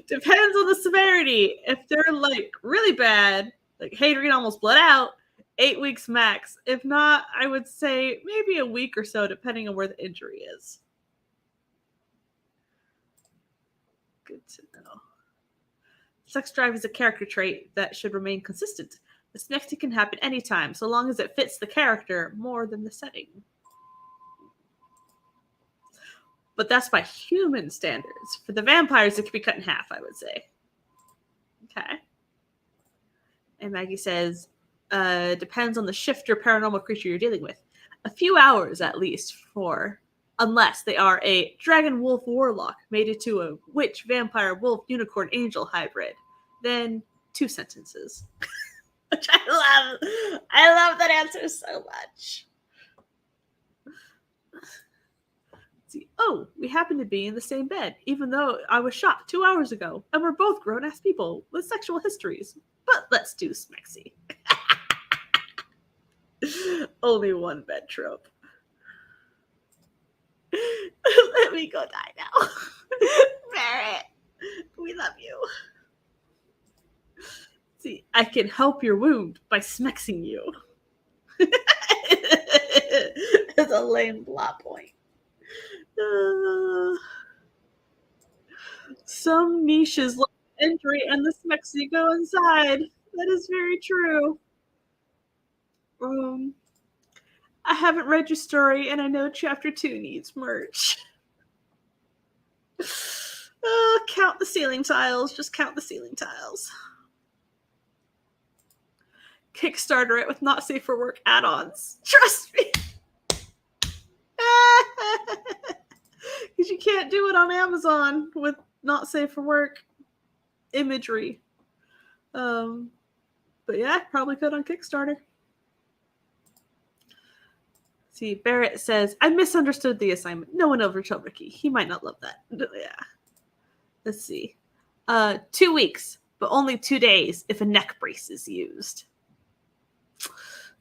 S1: Depends on the severity. If they're like really bad, like Hadrian almost bled out, 8 weeks max. If not, I would say maybe a week or so, depending on where the injury is. Good to know. Sex drive is a character trait that should remain consistent. The Smexy can happen anytime, so long as it fits the character more than the setting. But that's by human standards. For the vampires, it could be cut in half, I would say. Okay. And Maggie says, depends on the shift or paranormal creature you're dealing with. A few hours at least, unless they are a dragon wolf warlock mated to a witch vampire wolf unicorn angel hybrid. Then 2 sentences. Which I love. I love that answer so much. See, oh, we happen to be in the same bed, even though I was shot 2 hours ago, and we're both grown-ass people with sexual histories. But let's do Smexy. Only one bed trope. Let me go die now. Barrett, we love you. See, I can help your wound by smexing you. It's a lame plot point. Some niches look at injury and the smexy go inside. That is very true. I haven't read your story, and I know chapter 2 needs merch. Count the ceiling tiles. Just count the ceiling tiles. Kickstarter it with not safe for work add-ons. Trust me. Because you can't do it on Amazon with not safe for work imagery. But yeah, probably could on Kickstarter. See, Barrett says, I misunderstood the assignment. No one over told Ricky. He might not love that. Yeah. Let's see. 2 weeks, but only 2 days if a neck brace is used.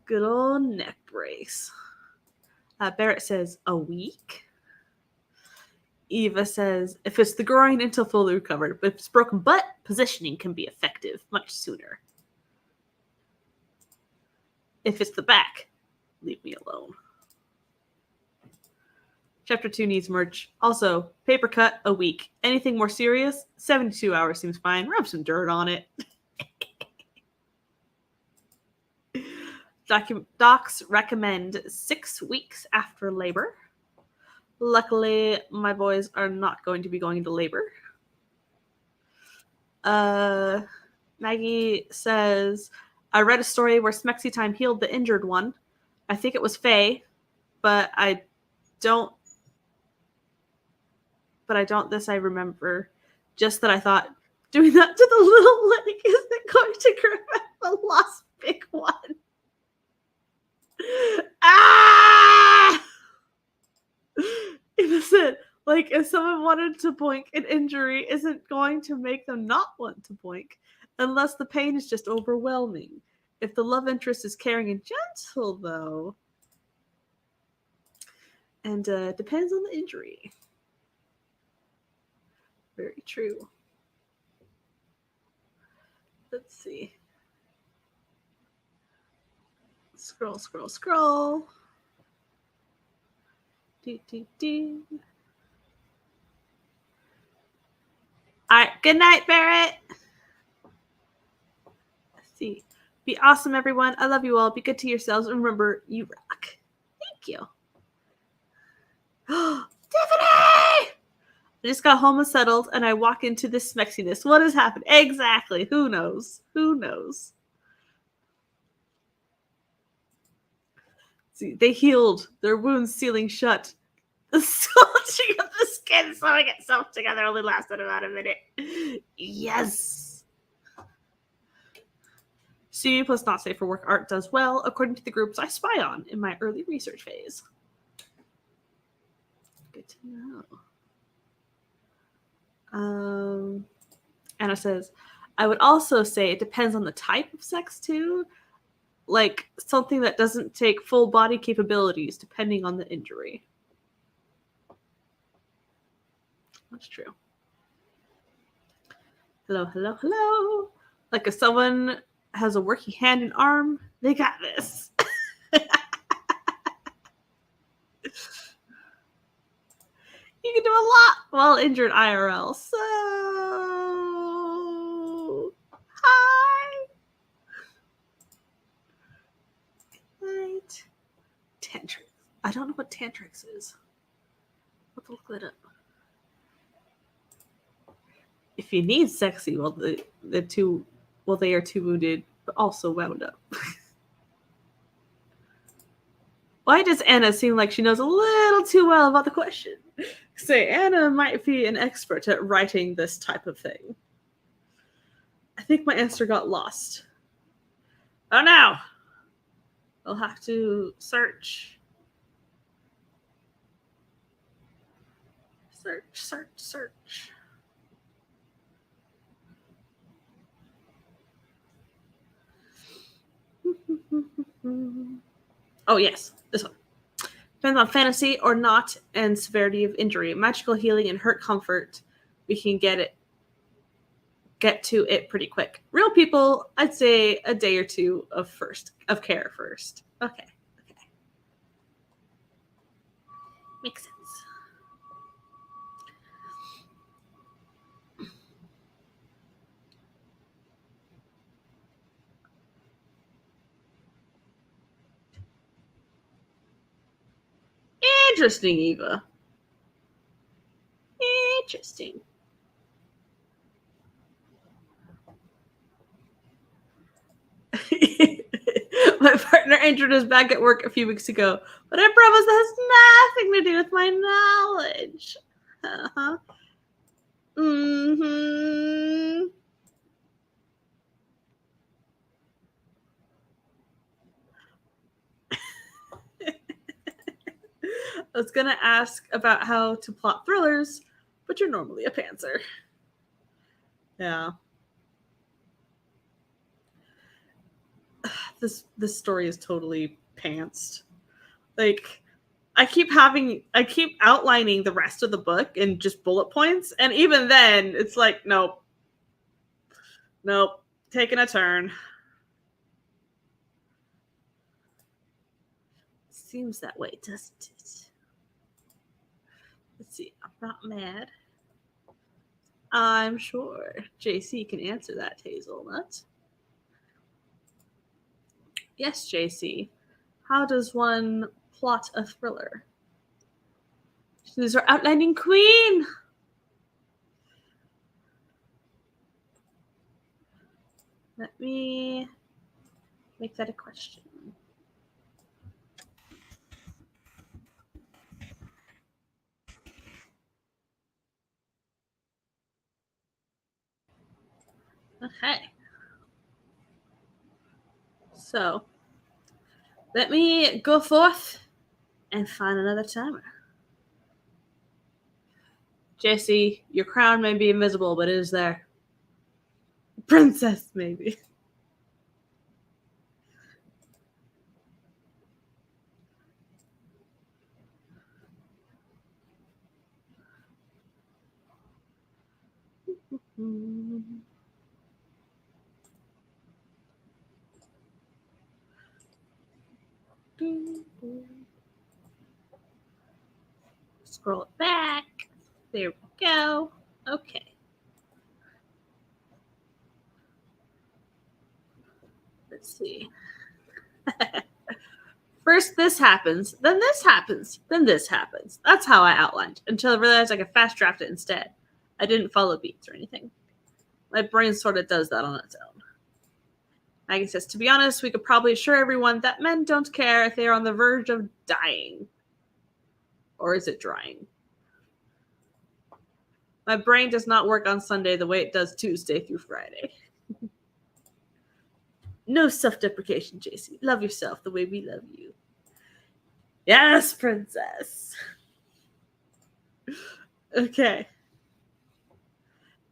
S1: Good old neck brace. Barrett says, a week? Eva says, if it's the groin until fully recovered, but if it's broken butt, positioning can be effective much sooner. If it's the back, leave me alone. Chapter 2 needs merch. Also, paper cut, a week. Anything more serious? 72 hours seems fine. Rub some dirt on it. Docs recommend 6 weeks after labor. Luckily, my boys are not going to be going into labor. Maggie says, I read a story where Smexy Time healed the injured one. I think it was Faye, but I don't this I remember. Just that I thought, doing that to the little leg isn't going to correct the lost big one. Ah! Innocent. Like, if someone wanted to boink, an injury isn't going to make them not want to boink, unless the pain is just overwhelming. If the love interest is caring and gentle, though, and depends on the injury. Very true. Let's see. Scroll, scroll, scroll. Do, do, do. All right. Good night, Barrett. Let's see. Be awesome, everyone. I love you all. Be good to yourselves. And remember, you rock. Thank you. Tiffany! I just got home and settled, and I walk into this smexiness. What has happened? Exactly. Who knows? Who knows? See, they healed. Their wounds sealing shut. The sculpting of the skin sewing itself together only lasted about a minute. Yes! CU plus not safe for work art does well, according to the groups I spy on in my early research phase. Good to know. Anna says, I would also say it depends on the type of sex too. Like something that doesn't take full body capabilities depending on the injury. That's true. Hello, hello, hello. Like if someone has a working hand and arm, They got this. You can do a lot while injured IRL. So, hi. Right. Tantrix. I don't know what Tantrix is. Let's look that up. If you need sexy, well, they are too wounded, but also wound up. Why does Anna seem like she knows a little too well about the question? Say, Anna might be an expert at writing this type of thing. I think my answer got lost. Oh no! I'll have to search. Search. Oh, yes, this one. Depends on fantasy or not and severity of injury. Magical healing and hurt comfort, we can get to it pretty quick. Real people, I'd say a day or two of care first. Okay. Makes sense. Interesting, Eva. Interesting. My partner injured his back at work a few weeks ago, but I promise that has nothing to do with my knowledge. Uh-huh. Mm-hmm. I was gonna ask about how to plot thrillers, but you're normally a pantser. Yeah. This story is totally pantsed. Like I keep outlining the rest of the book in just bullet points, and even then it's like nope, taking a turn. Seems that way, doesn't it? Let's see. I'm not mad. I'm sure JC can answer that, Hazelnut. Yes, JC. How does one plot a thriller? She's our outlining queen. Let me make that a question. Okay. So, let me go forth and find another timer. Jesse, your crown may be invisible, but it is there. Princess, maybe. Scroll it back. There we go. Okay. Let's see. First this happens, then this happens, then this happens. That's how I outlined until I realized I could fast draft it instead. I didn't follow beats or anything. My brain sort of does that on its own. Maggie says, to be honest, we could probably assure everyone that men don't care if they are on the verge of dying. Or is it drying? My brain does not work on Sunday the way it does Tuesday through Friday. No self-deprecation, JC. Love yourself the way we love you. Yes, princess. Okay.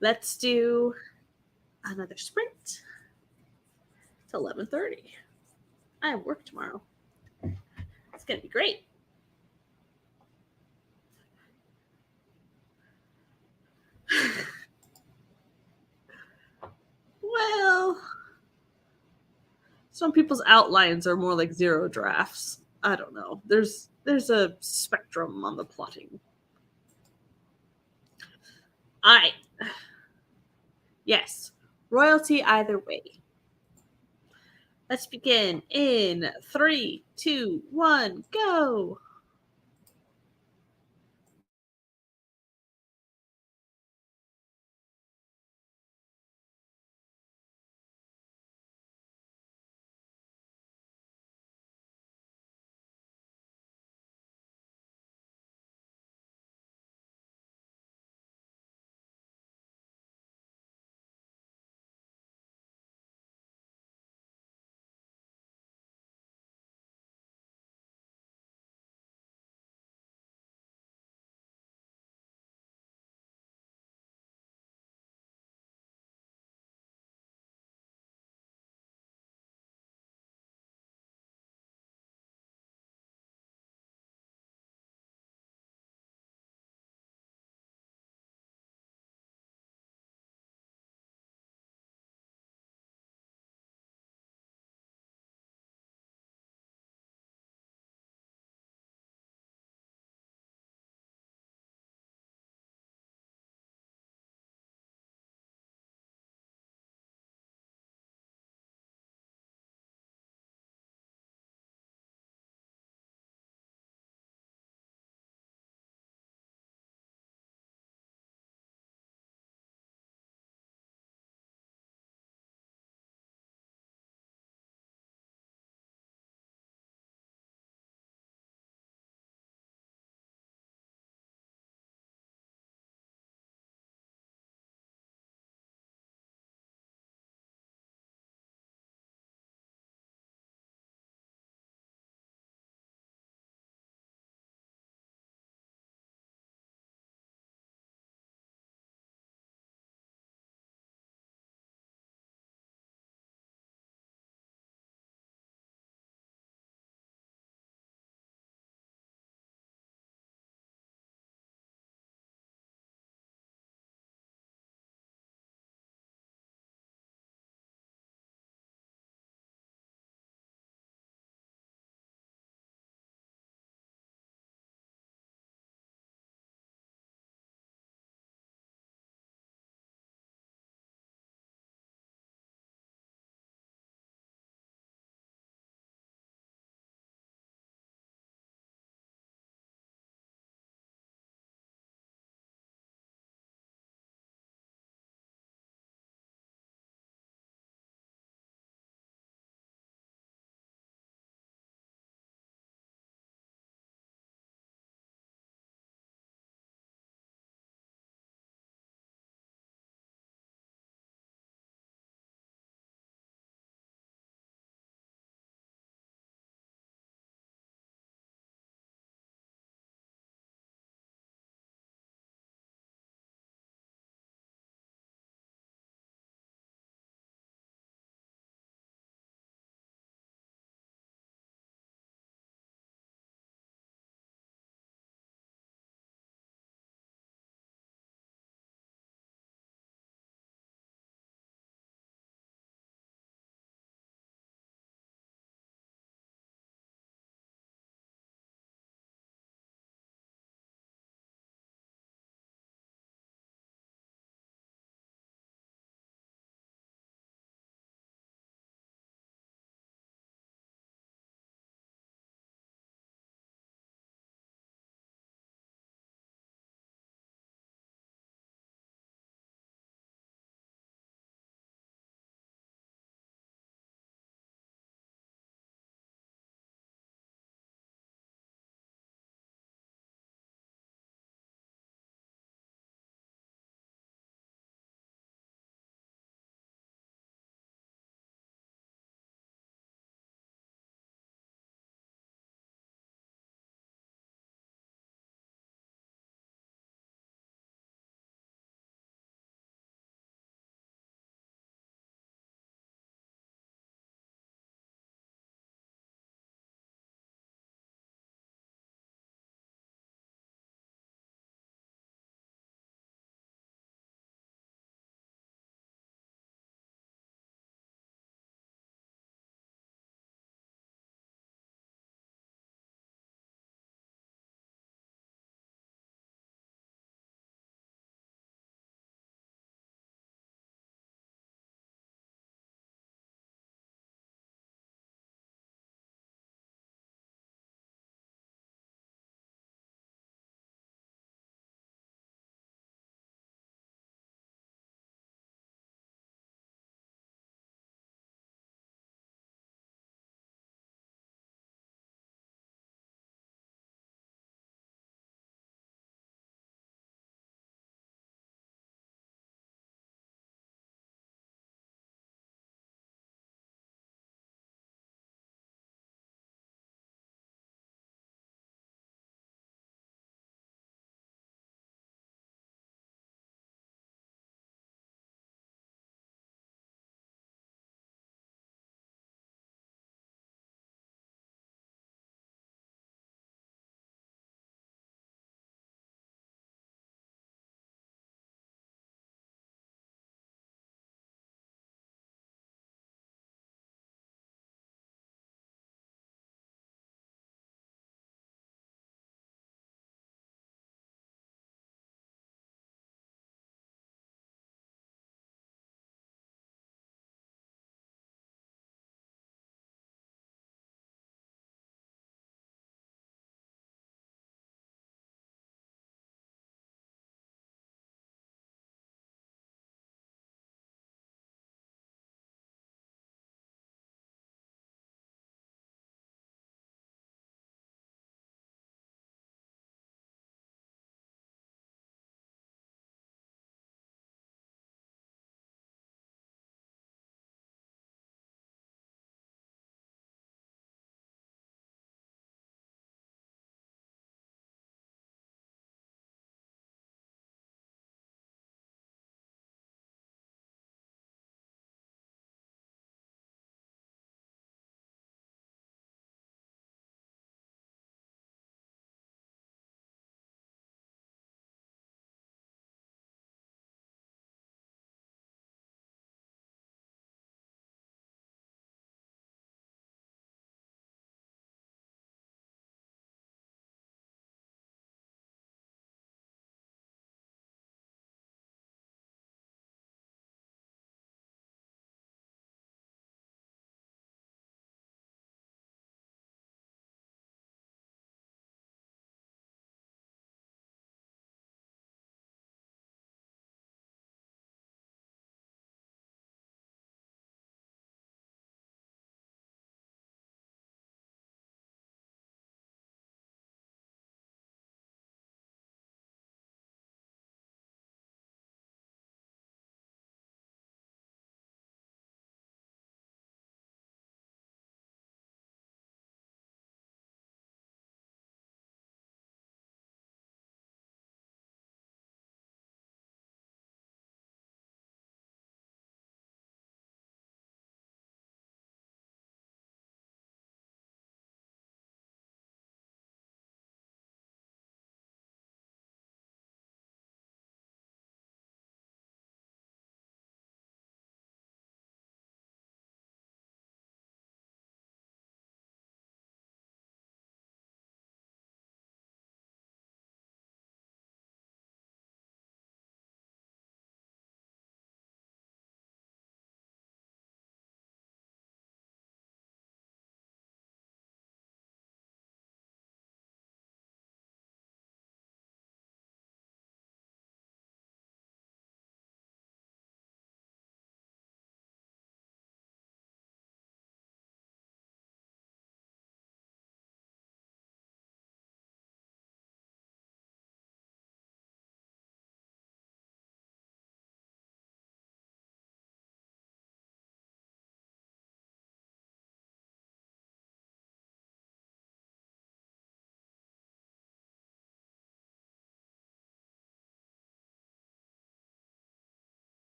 S1: Let's do another sprint. It's 11:30. I have work tomorrow. It's going to be great. Well, Some people's outlines are more like zero drafts. I don't know. There's a spectrum on the plotting. I yes, royalty either way. Let's begin in 3, 2, 1, go.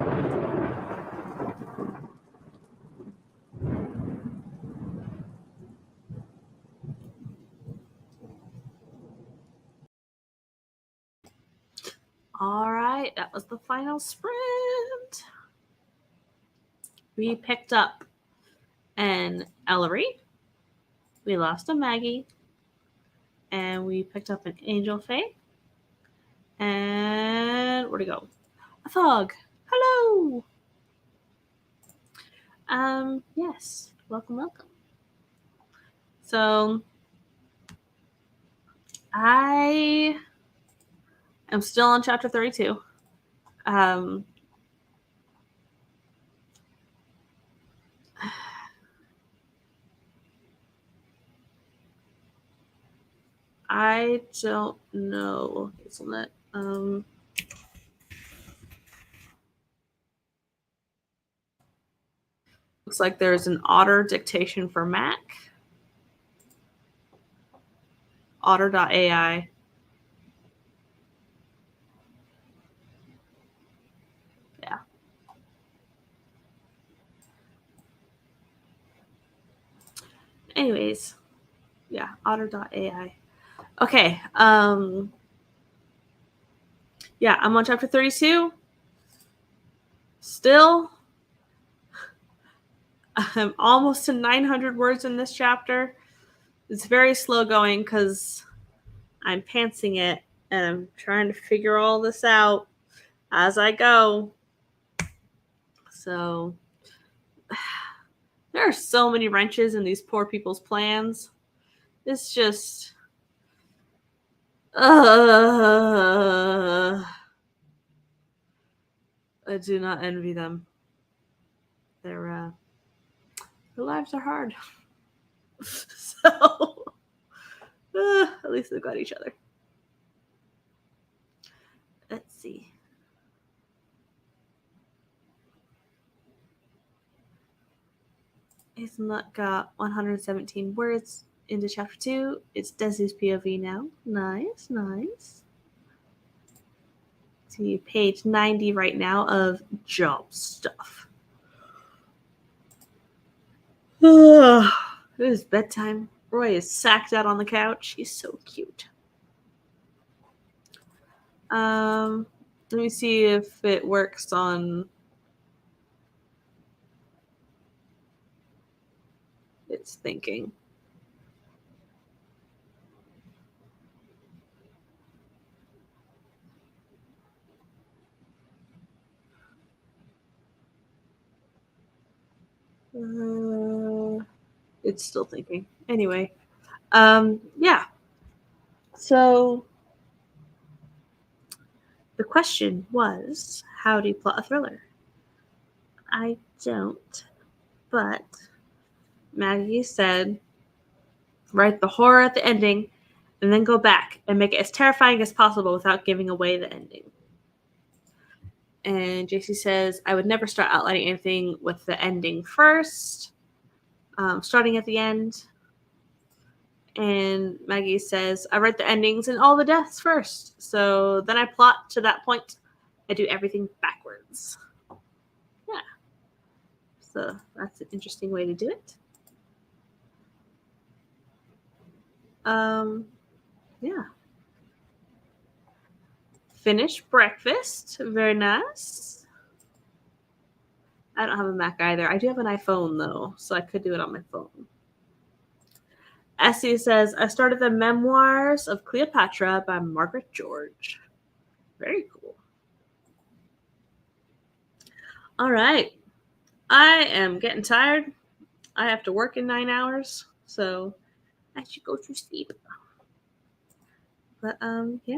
S1: All right, that was the final sprint. We picked up an Ellery. We lost a Maggie. And we picked up an Angel Faye. And where'd it go? A Thog. Hello. Yes. Welcome. So I am still on chapter 32. I don't know, Hazelnut. Looks like there's an Otter dictation for Mac. Otter.ai. Yeah. Anyways, yeah, Otter.ai. Okay. Yeah, I'm on chapter 32. Still, I'm almost to 900 words in this chapter. It's very slow going because I'm pantsing it and I'm trying to figure all this out as I go. So there are so many wrenches in these poor people's plans. It's just I do not envy them. Their lives are hard. So at least they've got each other. Let's see. Hazelnut got 117 words into chapter 2. It's Desi's POV now. Nice. See, page 90 right now of job stuff. It is bedtime. Roy is sacked out on the couch. He's so cute. Let me see if it works on its thinking. It's still thinking. Anyway, yeah. So the question was, how do you plot a thriller? I don't, but Maggie said, write the horror at the ending and then go back and make it as terrifying as possible without giving away the ending. And JC says, I would never start outlining anything with the ending first, starting at the end. And Maggie says, I write the endings and all the deaths first. So then I plot to that point. I do everything backwards. Yeah. So that's an interesting way to do it. Yeah. Finish breakfast. Very nice. I don't have a Mac either. I do have an iPhone though, so I could do it on my phone. Essie says, I started the Memoirs of Cleopatra by Margaret George. Very cool. All right. I am getting tired. I have to work in 9 hours, so I should go to sleep. But yeah.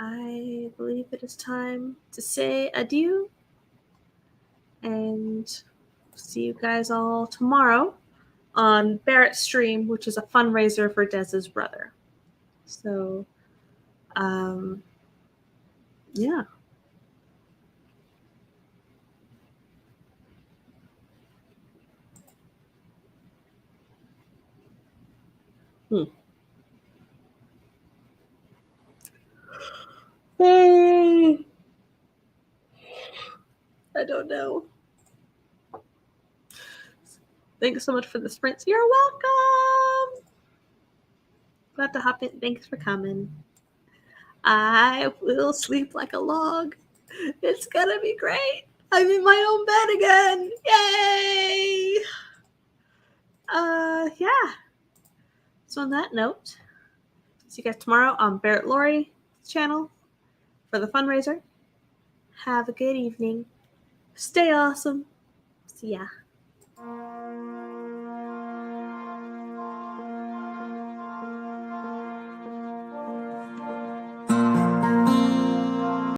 S1: I believe it is time to say adieu and see you guys all tomorrow on Barrett's stream, which is a fundraiser for Dez's brother. So, yeah. Hey. no. Thanks so much for the sprints. You're welcome. Glad to hop in. Thanks for coming. I will sleep like a log. It's gonna be great. I'm in my own bed again. Yay! Yeah. So on that note, see you guys tomorrow on Barrett Laurie channel for the fundraiser. Have a good evening. Stay awesome. See ya.